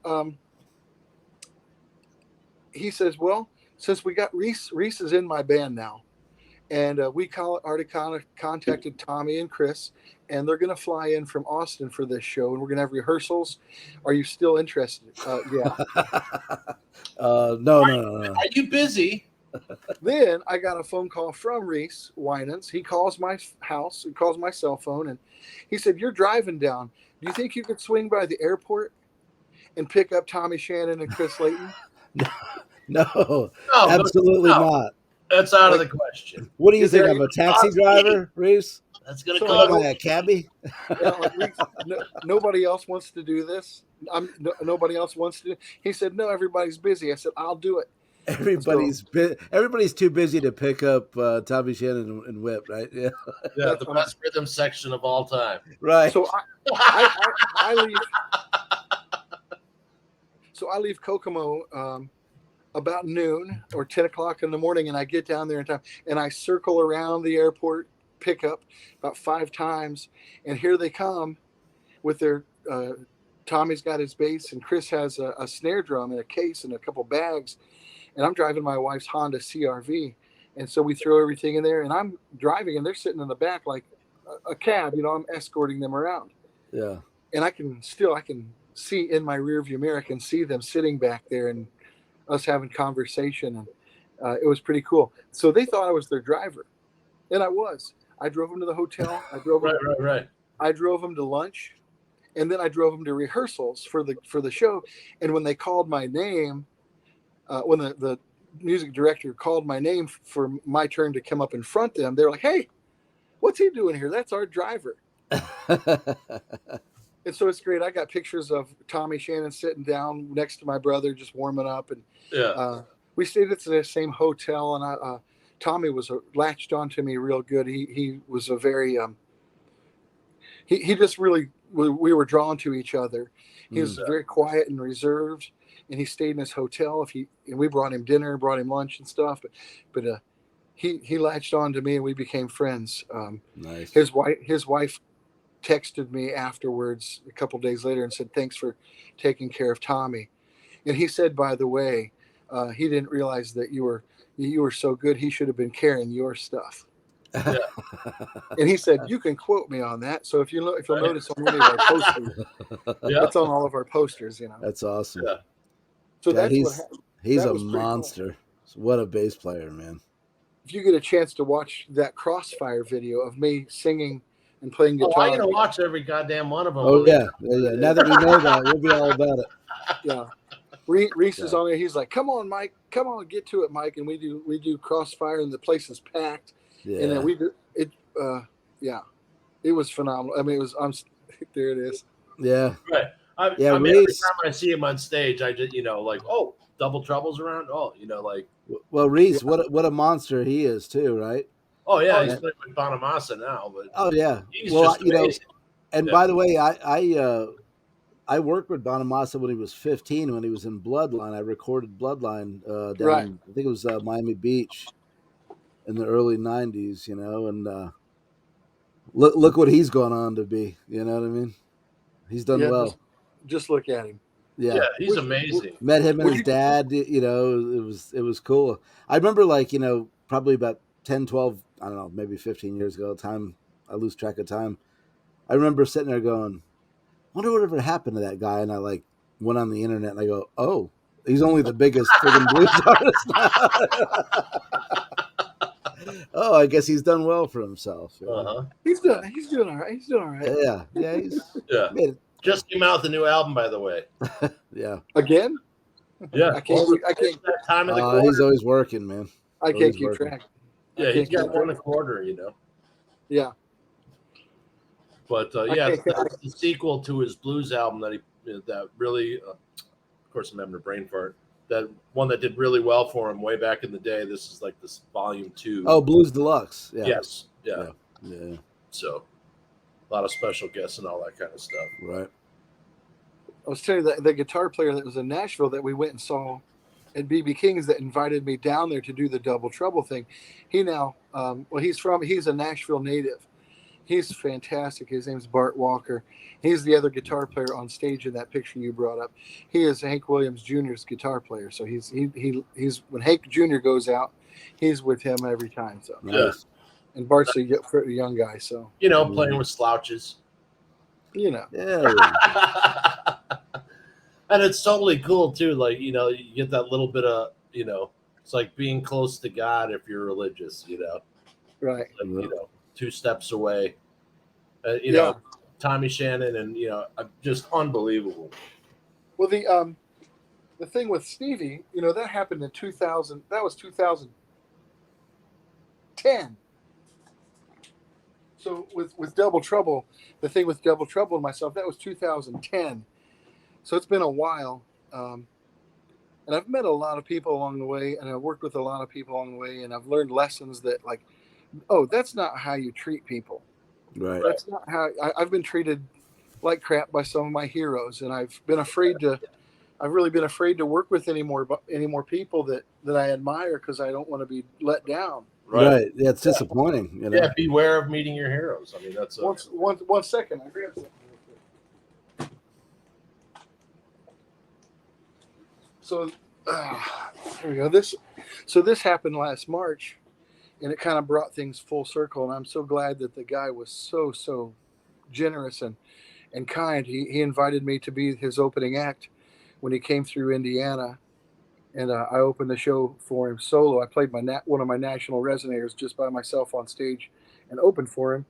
he says, well, since we got Reese is in my band now. And we already contacted Tommy and Chris, and they're going to fly in from Austin for this show, and we're going to have rehearsals. Are you still interested? Yeah. No. Are you busy? Then I got a phone call from Reese Winans. He calls my house, he calls my cell phone, and he said, you're driving down. Do you think you could swing by the airport and pick up Tommy Shannon and Chris Layton? No, absolutely not. That's out of the question. What do you think? I'm a taxi driver, Reese? That's going to to come. cost Am I a cabbie? Nobody else wants to do this. Nobody else wants to. He said, no, everybody's busy. I said, I'll do it. Everybody's too busy to pick up Tommy Shannon and Whip, right? Yeah, the best rhythm section of all time. Right. So I leave. So I leave Kokomo about noon or 10 o'clock in the morning, and I get down there in time, and I circle around the airport pickup about 5 times, and here they come with their Tommy's got his bass, and Chris has a snare drum in a case and a couple bags, and I'm driving my wife's Honda CRV, and so we throw everything in there, and I'm driving, and they're sitting in the back like a cab, I'm escorting them around. Yeah. And I can see in my rearview mirror, I can see them sitting back there and us having conversation, and it was pretty cool. So they thought I was their driver, and I was. I drove them to the hotel. I drove them, right. I drove them to lunch, and then I drove them to rehearsals for the show. And when they called my name, when the music director called my name for my turn to come up and front them, they were like, "Hey, what's he doing here? That's our driver." And so it's great. I got pictures of Tommy Shannon sitting down next to my brother, just warming up. And we stayed at the same hotel. And Tommy was latched onto me real good. He was a very, he just really, we were drawn to each other. He was very quiet and reserved. And he stayed in his hotel. And we brought him dinner, brought him lunch and stuff. But he latched on to me, and we became friends. Nice. His wife texted me afterwards a couple days later and said, thanks for taking care of Tommy. And he said, by the way, he didn't realize that you were so good. He should have been carrying your stuff. Yeah. And he said, you can quote me on that. So if you'll notice on any of our posters, it's on all of our posters, That's awesome. Yeah. So yeah, that's he's a monster. Cool. What a bass player, man. If you get a chance to watch that Crossfire video of me singing and playing guitar. I'm gonna watch every goddamn one of them. Oh yeah. Now that we know that, we'll be all about it. Yeah. Reese is on there. He's like, "Come on, Mike. Come on, get to it, Mike." And we do Crossfire, and the place is packed. Yeah. And then we do it. It was phenomenal. I mean, there it is. Yeah. Right. I mean, every time I see him on stage, I just Double Trouble's around. Well, Reese, what a monster he is too, right? Oh yeah, he's playing with Bonamassa now, but oh yeah, he's just amazing. And by the way, I I worked with Bonamassa when he was 15. When he was in Bloodline, I recorded Bloodline down. Right. I think it was Miami Beach in the early '90s. And look what he's gone on to be. You know what I mean? He's done Yeah. well. Just look at him. Yeah, Yeah. he's amazing. Met him and Would his you- dad. It was cool. I remember probably about 10, 12, I don't know, maybe 15 years ago. I lose track of time. I remember sitting there going, wonder whatever happened to that guy. And I went on the internet and I go, oh, he's only the biggest friggin' blues artist now. Oh, I guess he's done well for himself. Uh-huh. He's doing all right. He's doing all right. Yeah, he's Yeah. made it. Just came out with a new album, by the way. Yeah. Again? Yeah. I can't. That time of the quarter. He's always working, man. I can't Always keep working. track. Yeah, he's got one a quarter, Yeah. But I it's can't- the sequel to his blues album that really, of course, I'm having a brain fart. That one that did really well for him way back in the day. This is like this volume 2. Oh, Blues Deluxe. Yeah. Yes. Yeah. Yeah. So a lot of special guests and all that kind of stuff. Right. I was telling you that the guitar player that was in Nashville that we went and saw at BB King's that invited me down there to do the Double Trouble thing. He now, he's a Nashville native. He's fantastic. His name's Bart Walker. He's the other guitar player on stage in that picture you brought up. He is Hank Williams Jr.'s guitar player. So he's when Hank Jr. goes out, he's with him every time. So Nice. and Bart's a young guy. So Playing with slouches. Yeah. And it's totally cool too. Like, you get that little bit of, it's like being close to God if you're religious, right. like, 2 steps away. Tommy Shannon and, just unbelievable. Well, the thing with Stevie, that happened in 2000. That was 2010. So with Double Trouble, the thing with Double Trouble and myself, that was 2010. So it's been a while. And I've met a lot of people along the way, and I've worked with a lot of people along the way, and I've learned lessons that that's not how you treat people. Right. That's not how I've been treated like crap by some of my heroes, and I've really been afraid to work with any more people that I admire because I don't want to be let down. Right. Yeah, it's disappointing. Yeah, beware of meeting your heroes. I mean, that's one second. I grabbed something. So here we go. This happened last March, and it kind of brought things full circle. And I'm so glad that the guy was so generous and kind. He invited me to be his opening act when he came through Indiana, and I opened the show for him solo. I played one of my national resonators just by myself on stage, and opened for him.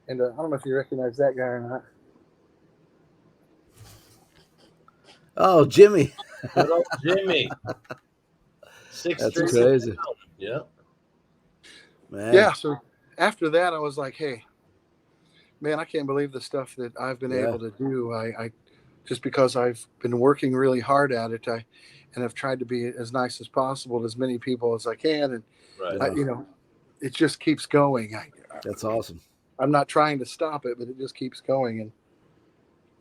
And I don't know if you recognize that guy or not. Oh, Jimmy. Good old Jimmy. 6 That's strings crazy. down. Yeah. Man. Yeah. So after that, I was like, hey, man, I can't believe the stuff that I've been able to do. I just because I've been working really hard at it, and I've tried to be as nice as possible to as many people as I can. And, it just keeps going. That's awesome. I'm not trying to stop it, but it just keeps going. And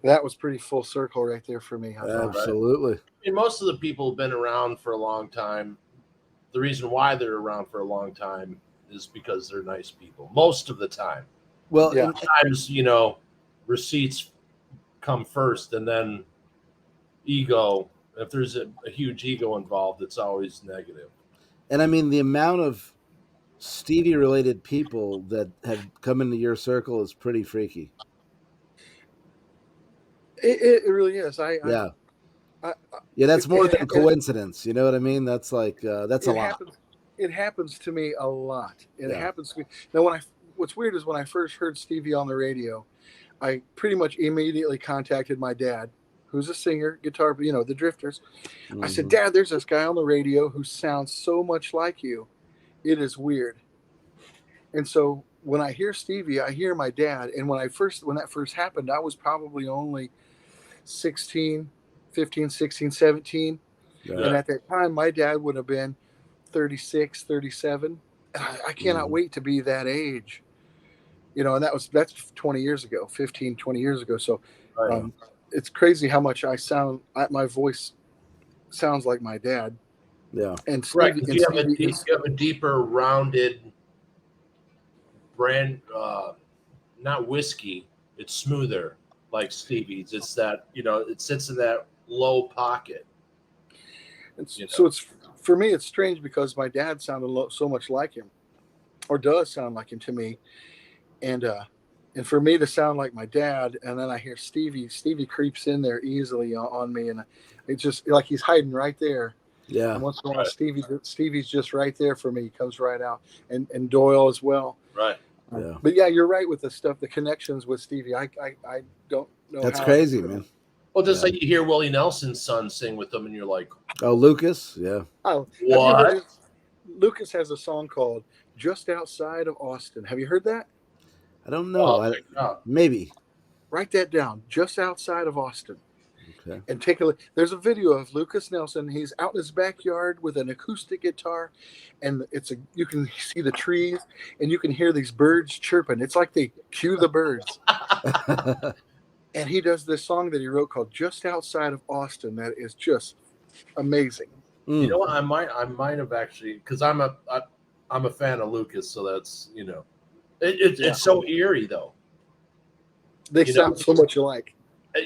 that was pretty full circle right there for me. Absolutely. I mean, most of the people have been around for a long time. The reason why they're around for a long time is because they're nice people. Most of the time. Well, Yeah. Sometimes, receipts come first, and then ego. If there's a huge ego involved, it's always negative. and I mean, the amount of Stevie-related people that have come into your circle is pretty freaky. It really is. Yeah, that's more than a coincidence. You know what I mean? That's like that's a lot. It happens to me a lot. It Yeah. happens to me. Now, what's weird is when I first heard Stevie on the radio, I pretty much immediately contacted my dad, who's a singer, guitar, the Drifters. I said, Dad, there's this guy on the radio who sounds so much like you. It is weird. And so when I hear Stevie, I hear my dad. And when that first happened, I was probably only 15, 16, 17. Yeah. And at that time, my dad would have been 36, 37. I cannot wait to be that age. And that's 20 years ago, 15, 20 years ago. So it's crazy how much my voice sounds like my dad. Yeah. And Right. Stevie, You have a deeper, rounded brand, not whiskey. It's smoother, like Stevie's. It's that, it sits in that low pocket. So it's for me, it's strange because my dad sounded so much like him, or does sound like him to me, and for me to sound like my dad, and then I hear Stevie creeps in there easily on me, and it's just like he's hiding right there. Yeah. And once in a while, Stevie's just right there for me. He comes right out, and Doyle as well. Right. Yeah. But yeah, you're right with the stuff, the connections with Stevie. I don't know. That's how crazy, man. Well, just like you hear Willie Nelson's son sing with them, and you're like, oh, Lucas, yeah. Oh, what? Lucas has a song called "Just Outside of Austin." Have you heard that? I don't know. Maybe. Write that down. Just outside of Austin. Okay. And take a look. There's a video of Lucas Nelson. He's out in his backyard with an acoustic guitar, and you can see the trees, and you can hear these birds chirping. It's like they cue the birds. And he does this song that he wrote called "Just Outside of Austin." That is just amazing. You know what? I might have actually, because I'm a fan of Lucas, so that's it's so eerie though. They sound so much alike.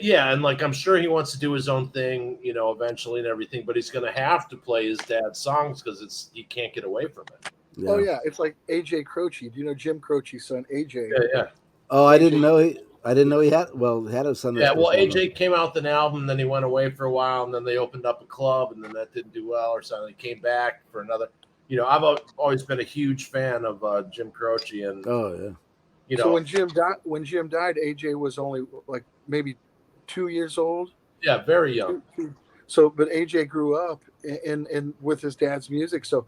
Yeah, and like I'm sure he wants to do his own thing, eventually and everything, but he's going to have to play his dad's songs because you can't get away from it. Yeah. Oh yeah, it's like AJ Croce. Do you know Jim Croce's son, AJ? Yeah. Oh, I didn't know he had a son. Yeah, well, AJ came out with an album, then he went away for a while, and then they opened up a club, and then that didn't do well or something. He came back for another. I've always been a huge fan of Jim Croce, and So when Jim died, AJ was only like maybe 2 years old. Yeah, very young. So, but AJ grew up in with his dad's music. So,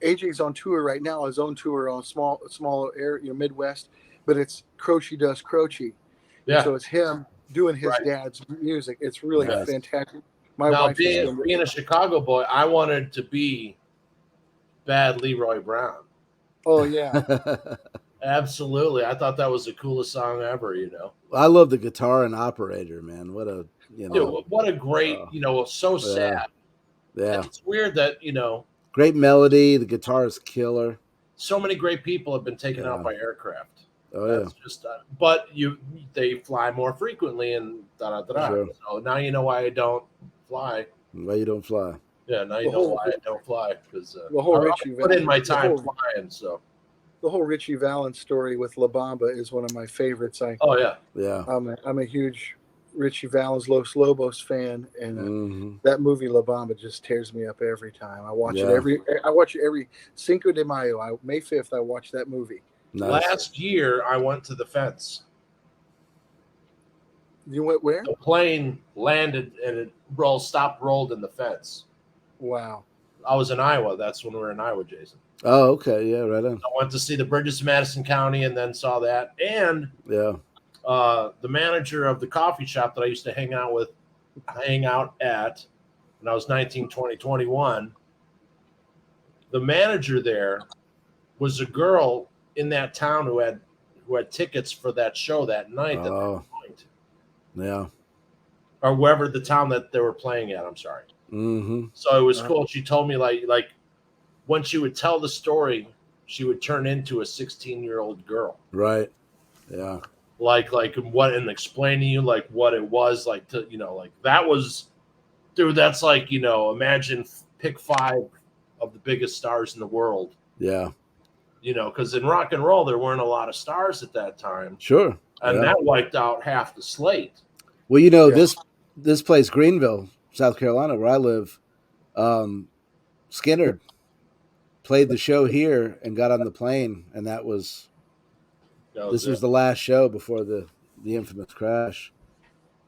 AJ's on tour right now, his own tour on small area, Midwest. But it's Croce does Croce. Yeah. So it's him doing his dad's music. It's really fantastic. My wife being a Chicago boy, I wanted to be Bad Leroy Brown. Oh yeah. Absolutely. I thought that was the coolest song ever, I love the guitar and operator, man. What a Dude, what a great, so sad. Yeah. And it's weird that, great melody, the guitar is killer. So many great people have been taken out by aircraft. Oh, that's just but they fly more frequently and Sure. So now you know why I don't fly. Why you don't fly? Yeah, now you know why I don't fly, because the whole I put in my time flying, so. The whole Richie Valens story with La Bamba is one of my favorites. Yeah. I'm a huge Richie Valens Los Lobos fan, and that movie La Bamba just tears me up every time. I watch it every Cinco de Mayo. May 5th, I watch that movie. Nice. Last year, I went to the fence. You went where? The plane landed and it rolled in the fence. Wow. I was in Iowa. That's when we were in Iowa, Jason. Oh, okay. Yeah, right on. I went to see the bridges of Madison County and then saw that. And the manager of the coffee shop that I used to hang out at when I was 19, 20, 21, the manager there was a girl in that town who had tickets for that show that night. Yeah. Or wherever the town that they were playing at, I'm sorry. Mm-hmm. So it was cool. She told me like when she would tell the story, she would turn into a 16-year-old girl. Right. Yeah. Like what, and explain to you like what it was like to, like that was, dude, that's like, imagine pick 5 of the biggest stars in the world. Yeah. Because in rock and roll, there weren't a lot of stars at that time. Sure. And that wiped out half the slate. Well, this place, Greenville, South Carolina, where I live, Skinner played the show here and got on the plane, and this was the last show before the infamous crash.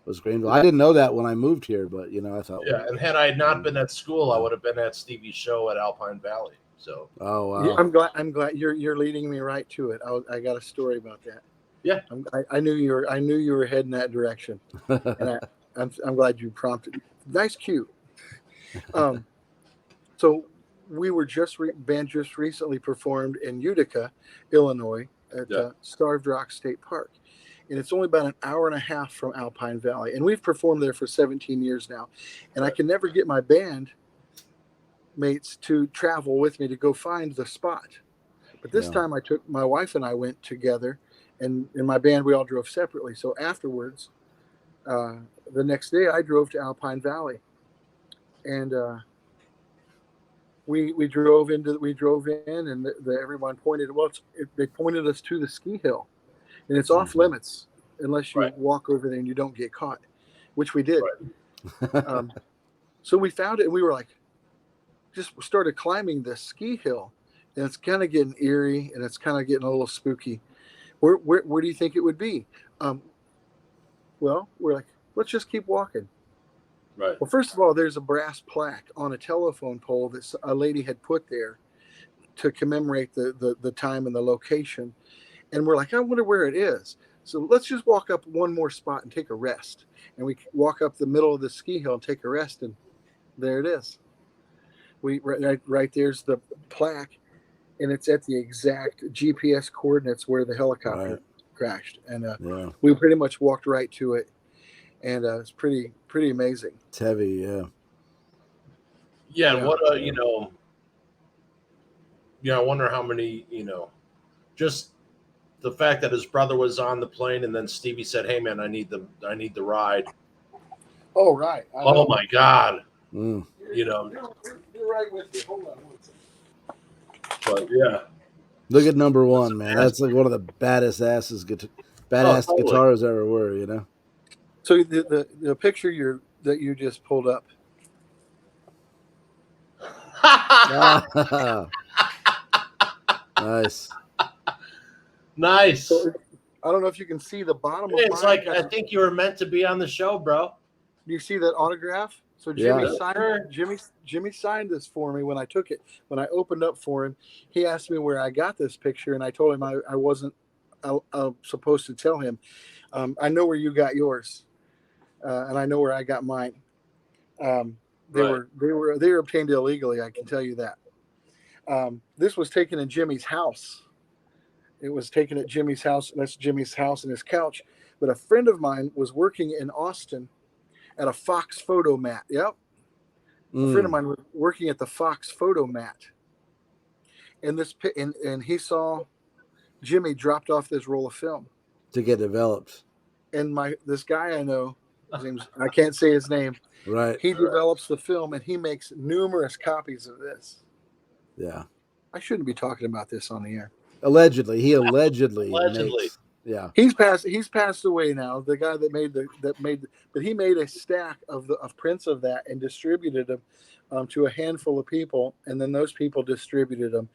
Was Greenville? I didn't know that when I moved here, but I thought. Yeah, and had I not been at school, I would have been at Stevie's show at Alpine Valley. So. Oh wow! Yeah, I'm glad you're leading me right to it. I got a story about that. Yeah, I knew you were heading that direction, and I'm glad you prompted. Nice cue. So we were band just recently performed in Utica, Illinois, at Starved Rock State Park, and it's only about an hour and a half from Alpine Valley. And we've performed there for 17 years now, and I can never get my band mates to travel with me to go find the spot. But this time I took my wife and I went together, and in my band we all drove separately. So afterwards, the next day I drove to Alpine Valley, and we drove in, and everyone pointed. Well, they pointed us to the ski hill, and it's off limits unless you walk over there and you don't get caught, which we did. Right. So we found it, and we were like, just started climbing this ski hill, and it's kind of getting eerie, and it's kind of getting a little spooky. Where do you think it would be? Well, we're like, let's just keep walking. Right. Well, first of all, there's a brass plaque on a telephone pole that a lady had put there to commemorate the time and the location. And we're like, I wonder where it is. So let's just walk up one more spot and take a rest. And we walk up the middle of the ski hill and take a rest, and there it is. Right there's the plaque, and it's at the exact GPS coordinates where the helicopter crashed. And we pretty much walked right to it, and it's pretty amazing. It's heavy, yeah. Yeah, and what I wonder how many, just the fact that his brother was on the plane, and then Stevie said, "Hey man, I need the ride." Oh right. Oh my God. Mm. You're right with me. Hold on one second. But yeah. Look at number one, man. That's like one of the baddest guitars ever were, So the picture that you just pulled up. Nice. Nice. So, I don't know if you can see the bottom of it's like I think you were meant to be on the show, bro. Do you see that autograph? So Jimmy signed this for me when I took it. When I opened up for him, he asked me where I got this picture, and I told him I wasn't supposed to tell him. I know where you got yours, and I know where I got mine. They were obtained illegally. I can tell you that. This was taken in Jimmy's house. It was taken at Jimmy's house. That's Jimmy's house and his couch. But a friend of mine was working in Austin at a Fox photo mat. Yep. A friend of mine was working at the Fox photo mat. And and he saw Jimmy dropped off this roll of film to get developed. And this guy I know, I can't say his name. Right. He develops the film, and he makes numerous copies of this. Yeah. I shouldn't be talking about this on the air. Allegedly. He allegedly. Makes, yeah. He's passed away now. The guy but he made a stack of prints of that and distributed them to a handful of people, and then those people distributed them.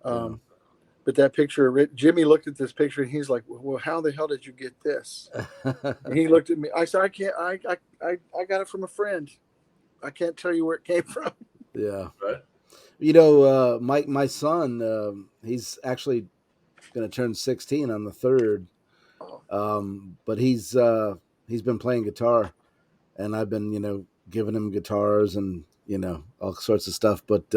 But that picture, Jimmy looked at this picture and he's like, "Well, how the hell did you get this?" And he looked at me. I said, "I can't. I got it from a friend. I can't tell you where it came from." Yeah. Right. My son, he's actually going to turn 16 on the 3rd. But he's been playing guitar, and I've been, giving him guitars and, all sorts of stuff. But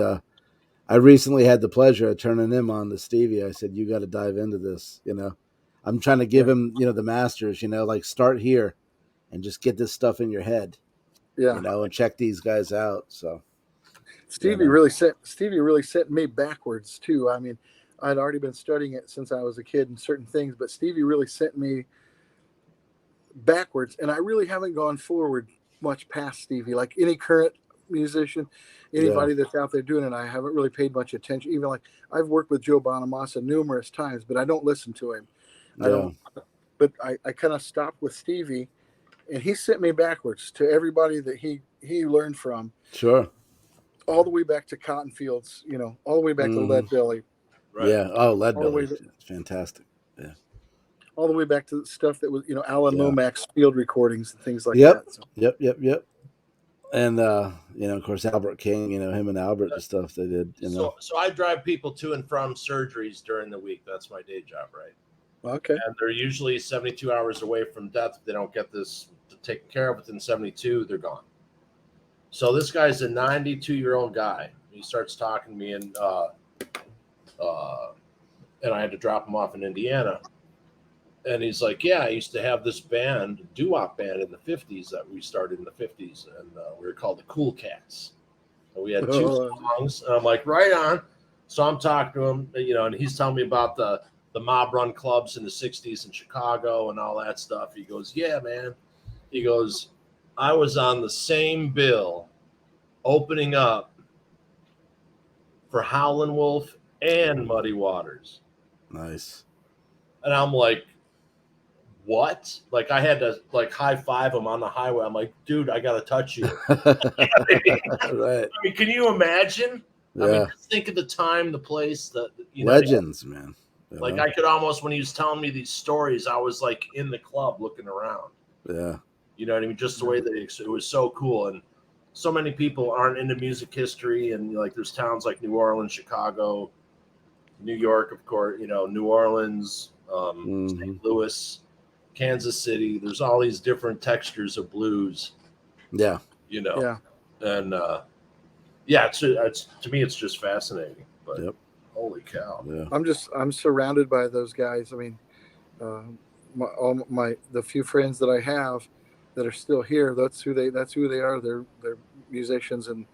I recently had the pleasure of turning him on to Stevie. I said, "You got to dive into this." I'm trying to give him, the masters, like start here and just get this stuff in your head, and check these guys out. So Stevie really set me backwards too. I mean, I'd already been studying it since I was a kid and certain things, but Stevie really sent me backwards, and I really haven't gone forward much past Stevie. Like any current musician, anybody that's out there doing it, I haven't really paid much attention. Even like I've worked with Joe Bonamassa numerous times, but I don't listen to him. But I kind of stopped with Stevie, and he sent me backwards to everybody that he learned from. Sure. All the way back to Cotton Fields, all the way back to Lead Belly. Right. Yeah. Oh, Lead Belly. It's fantastic. Yeah. All the way back to the stuff that was, Alan Lomax's field recordings and things like that. So. Yep. And, of course, Albert King, him and Albert, the stuff they did. So I drive people to and from surgeries during the week. That's my day job, right? Okay. And they're usually 72 hours away from death. If they don't get this taken care of within 72, they're gone. So this guy's a 92-year-old guy. He starts talking to me, and I had to drop him off in Indiana. And he's like, yeah, I used to have this band, doo-wop band in the 50s that we started in the 50s. And we were called the Cool Cats. And we had 2 songs. And I'm like, right on. So I'm talking to him, and he's telling me about the mob run clubs in the 60s in Chicago and all that stuff. He goes, yeah, man. He goes, I was on the same bill opening up for Howlin' Wolf and Muddy Waters. Nice. And I'm like, what? Like, I had to high five him on the highway. I'm like, dude, I gotta touch you. Right. I mean, can you imagine? Yeah. I mean, just think of the time, the place, legends, man. Like, I could almost, when he was telling me these stories, I was like in the club looking around. Yeah. You know what I mean? Just the way that it was so cool. And so many people aren't into music history. And like, there's towns like New Orleans, Chicago, New York, of course, New Orleans, St. Louis, Kansas City. There's all these different textures of blues. Yeah. Yeah. And it's to me, it's just fascinating. But yep. Holy cow! Yeah. I'm surrounded by those guys. I mean, the few friends that I have that are still here, that's who they are. They're musicians and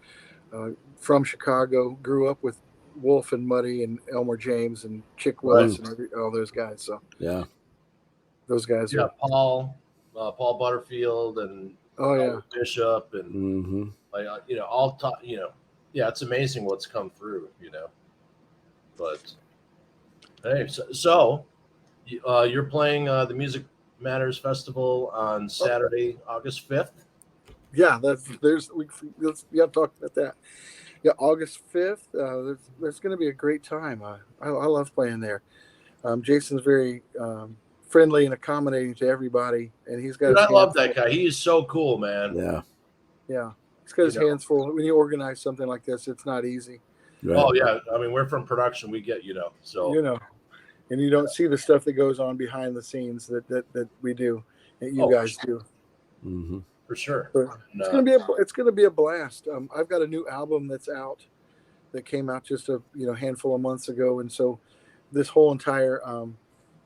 from Chicago. Grew up with Wolf and Muddy and Elmer James and Chick Willis and all those guys. So yeah, those guys. Yeah, Paul Butterfield and Bishop and all top. It's amazing what's come through. But hey, so you're playing the Music Matters Festival on Saturday, August 5th. Yeah, let's talk about that. Yeah, August 5th. There's going to be a great time. I love playing there. Jason's very friendly and accommodating to everybody, and he's got. Dude, I love that guy. He is so cool, man. Yeah. He's got his hands full. When you organize something like this, it's not easy. Right. Oh yeah, I mean, we're from production. We get so and you don't see the stuff that goes on behind the scenes that we do, that you guys do. Mm-hmm. For sure. It's gonna be a blast. I've got a new album that's out, that came out just a handful of months ago, and so this whole entire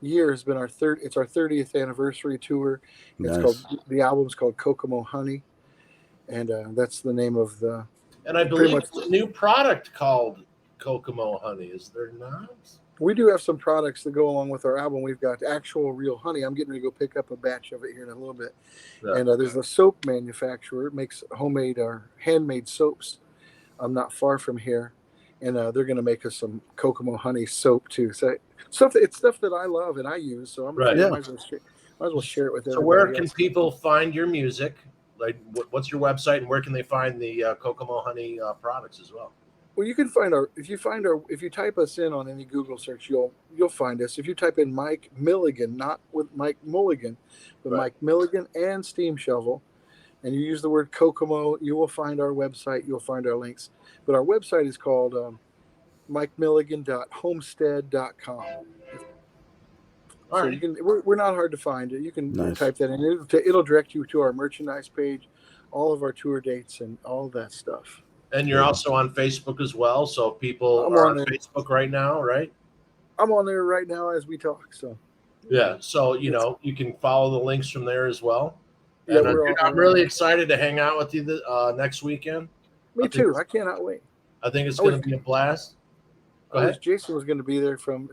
year has been our 30th anniversary tour. It's the album's called Kokomo Honey, and that's the name of the. And I believe it's a new product called Kokomo Honey. Is there not? We do have some products that go along with our album. We've got actual real honey. I'm getting ready to go pick up a batch of it here in a little bit. Yeah. And there's a soap manufacturer. It makes homemade or handmade soaps. I'm not far from here. And they're going to make us some Kokomo Honey soap too. So it's stuff that I love and I use. So might as well share it with everybody. So where can people find your music? Like, what's your website, and where can they find the Kokomo Honey products as well? Well, you can find if you type us in on any Google search, you'll find us. If you type in Mike Milligan, not with Mike Mulligan, but Mike Milligan and Steam Shovel, and you use the word Kokomo, you will find our website. You'll find our links. But our website is called MikeMilligan.homestead.com. So you can. We're not hard to find. You can type that in. It'll direct you to our merchandise page, all of our tour dates, and all that stuff. And you're also on Facebook as well. So if people are on Facebook right now, right? I'm on there right now as we talk. So yeah. So you can follow the links from there as well. Yeah, and I'm really excited to hang out with you next weekend. Me too. I cannot wait. I think it's going to be a blast. Go ahead. Jason was going to be there from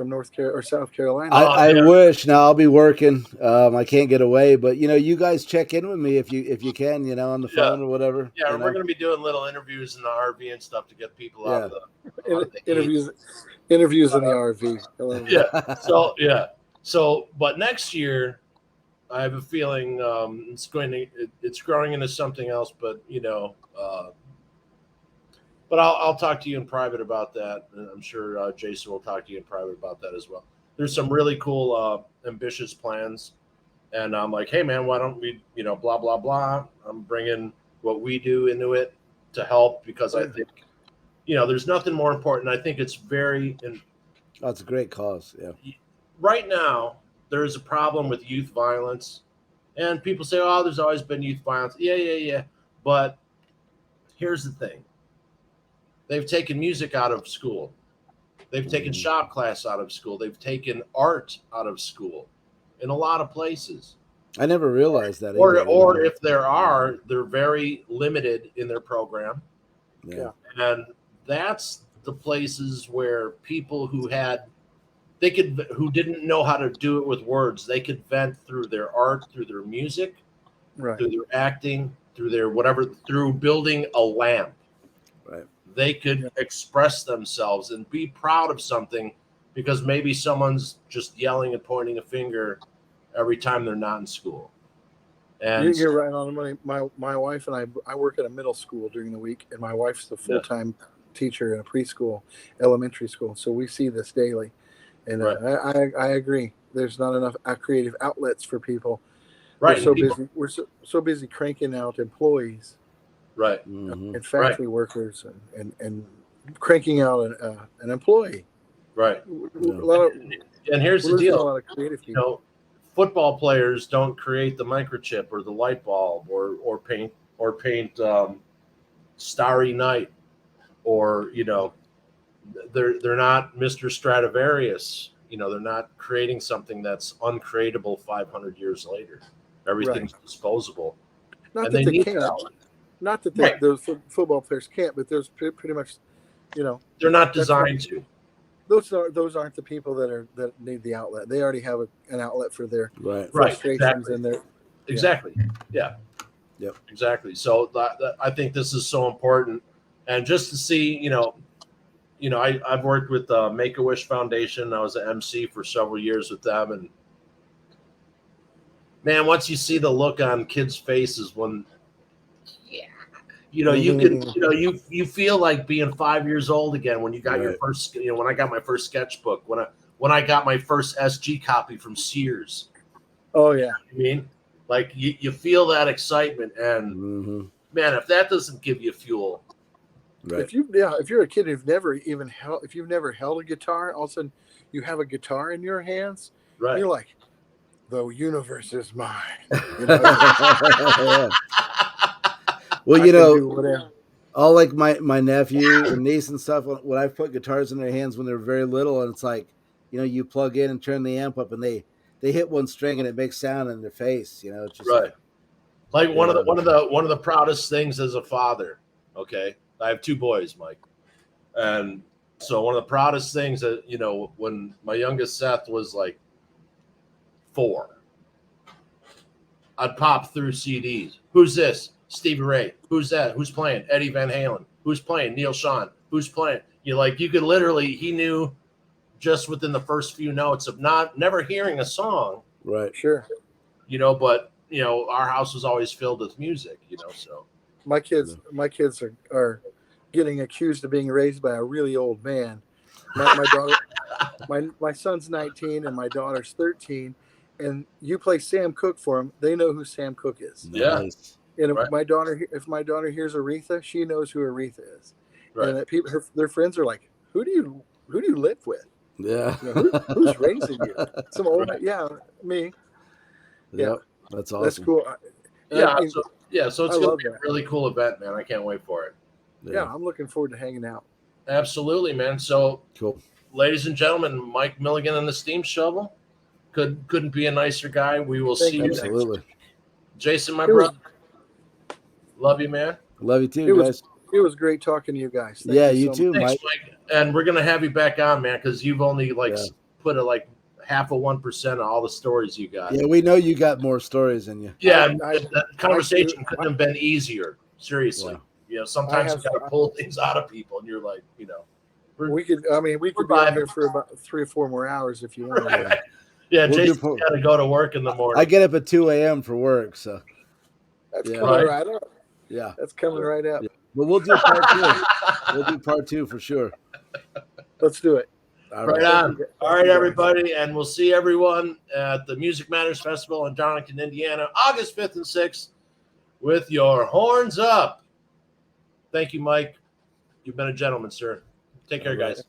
North Carolina or South Carolina. I wish. Now I'll be working. I can't get away, but you guys check in with me if you can, on the phone or whatever. Yeah, we're going to be doing little interviews in the RV and stuff to get people out of the interviews in the RV. Yeah. So but next year, I have a feeling it's growing into something else, but but I'll talk to you in private about that. And I'm sure Jason will talk to you in private about that as well. There's some really cool, ambitious plans. And I'm like, hey, man, why don't we, blah, blah, blah. I'm bringing what we do into it to help because I think, there's nothing more important. I think it's it's a great cause. Yeah. Right now, there is a problem with youth violence. And people say, oh, there's always been youth violence. Yeah. But here's the thing. They've taken music out of school. They've taken shop class out of school. They've taken art out of school in a lot of places. I never realized that. Or if there are, they're very limited in their program. Yeah. And that's the places where people who didn't know how to do it with words, they could vent through their art, through their music, Right. through their acting, through their whatever, through building a lamp. Right. They could express themselves and be proud of something because maybe someone's just yelling and pointing a finger every time they're not in school. And You're right on the money. My wife and I work at a middle school during the week, and my wife's the full-time teacher in a preschool, elementary school. So we see this daily. And I agree. There's not enough creative outlets for people. Right. We're so busy cranking out employees, right, and factory workers, and cranking out an employee. Right. And here's the deal. A lot of creative people. Football players don't create the microchip or the light bulb or paint Starry Night, or they're not Mr. Stradivarius. They're not creating something that's uncreatable 500 years later. Everything's disposable. Not that they can't. Not that those football players can't, but there's pretty much, they're not designed to. Those aren't the people that need the outlet. They already have an outlet for their frustrations and their exactly. Yeah. Yep. Exactly. So I think this is so important, and just to see, I've worked with the Make-A-Wish Foundation. I was an MC for several years with them, and man, once you see the look on kids' faces when, you feel like being 5 years old again when you got your first, when I got my first sketchbook, when I got my first SG copy from Sears. Oh yeah. I mean, like you feel that excitement, and man, if that doesn't give you fuel. Right. If you're a kid who've never held a guitar, all of a sudden you have a guitar in your hands, right? You're like, the universe is mine. Well, all like my nephew and niece and stuff, when I've put guitars in their hands when they're very little, and it's like, you plug in and turn the amp up, and they hit one string and it makes sound in their face. It's just like one of the proudest things as a father. Okay. I have two boys, Mike. And so one of the proudest things that, when my youngest Seth was like 4, I'd pop through CDs. Who's this? Stevie Ray. Who's that? Who's playing? Eddie Van Halen. Who's playing? Neil Schon. Who's playing? You could literally, he knew just within the first few notes of never hearing a song. Right. Sure. But, our house was always filled with music, so. My kids are getting accused of being raised by a really old man. My daughter, my son's 19 and my daughter's 13, and you play Sam Cooke for them, they know who Sam Cooke is. Yeah. And if my daughter hears Aretha, she knows who Aretha is. Right. And their friends are like, who do you live with? Yeah. Who's raising you? Some old me. Yeah. That's awesome. That's cool. So it's going to be a really cool event, man. I can't wait for it. Yeah, I'm looking forward to hanging out. Absolutely, man. So, cool, ladies and gentlemen, Mike Milligan and the Steam Shovel. Couldn't be a nicer guy. We will see you next week. Jason, my brother. Love you, man. Love you too, guys. It was great talking to you guys. Thank you too, Thanks, Mike. And we're going to have you back on, man, because you've only put a half of 1% of all the stories you got. Yeah, we know you got more stories than you. Yeah, that conversation couldn't have been easier. Seriously, sometimes you got to pull things out of people, and you're like, we could be out here for about 3 or 4 more hours if you want. Yeah, Jason's got to go to work in the morning. I get up at 2 a.m. for work, so that's coming right up. Yeah, that's coming right up. Yeah. Well, we'll do part 2. We'll do part 2 for sure. Let's do it. Right on. All right, everybody, and we'll see everyone at the Music Matters Festival in Darlington, Indiana, August 5th and 6th with your horns up. Thank you, Mike. You've been a gentleman, sir. Take care, guys.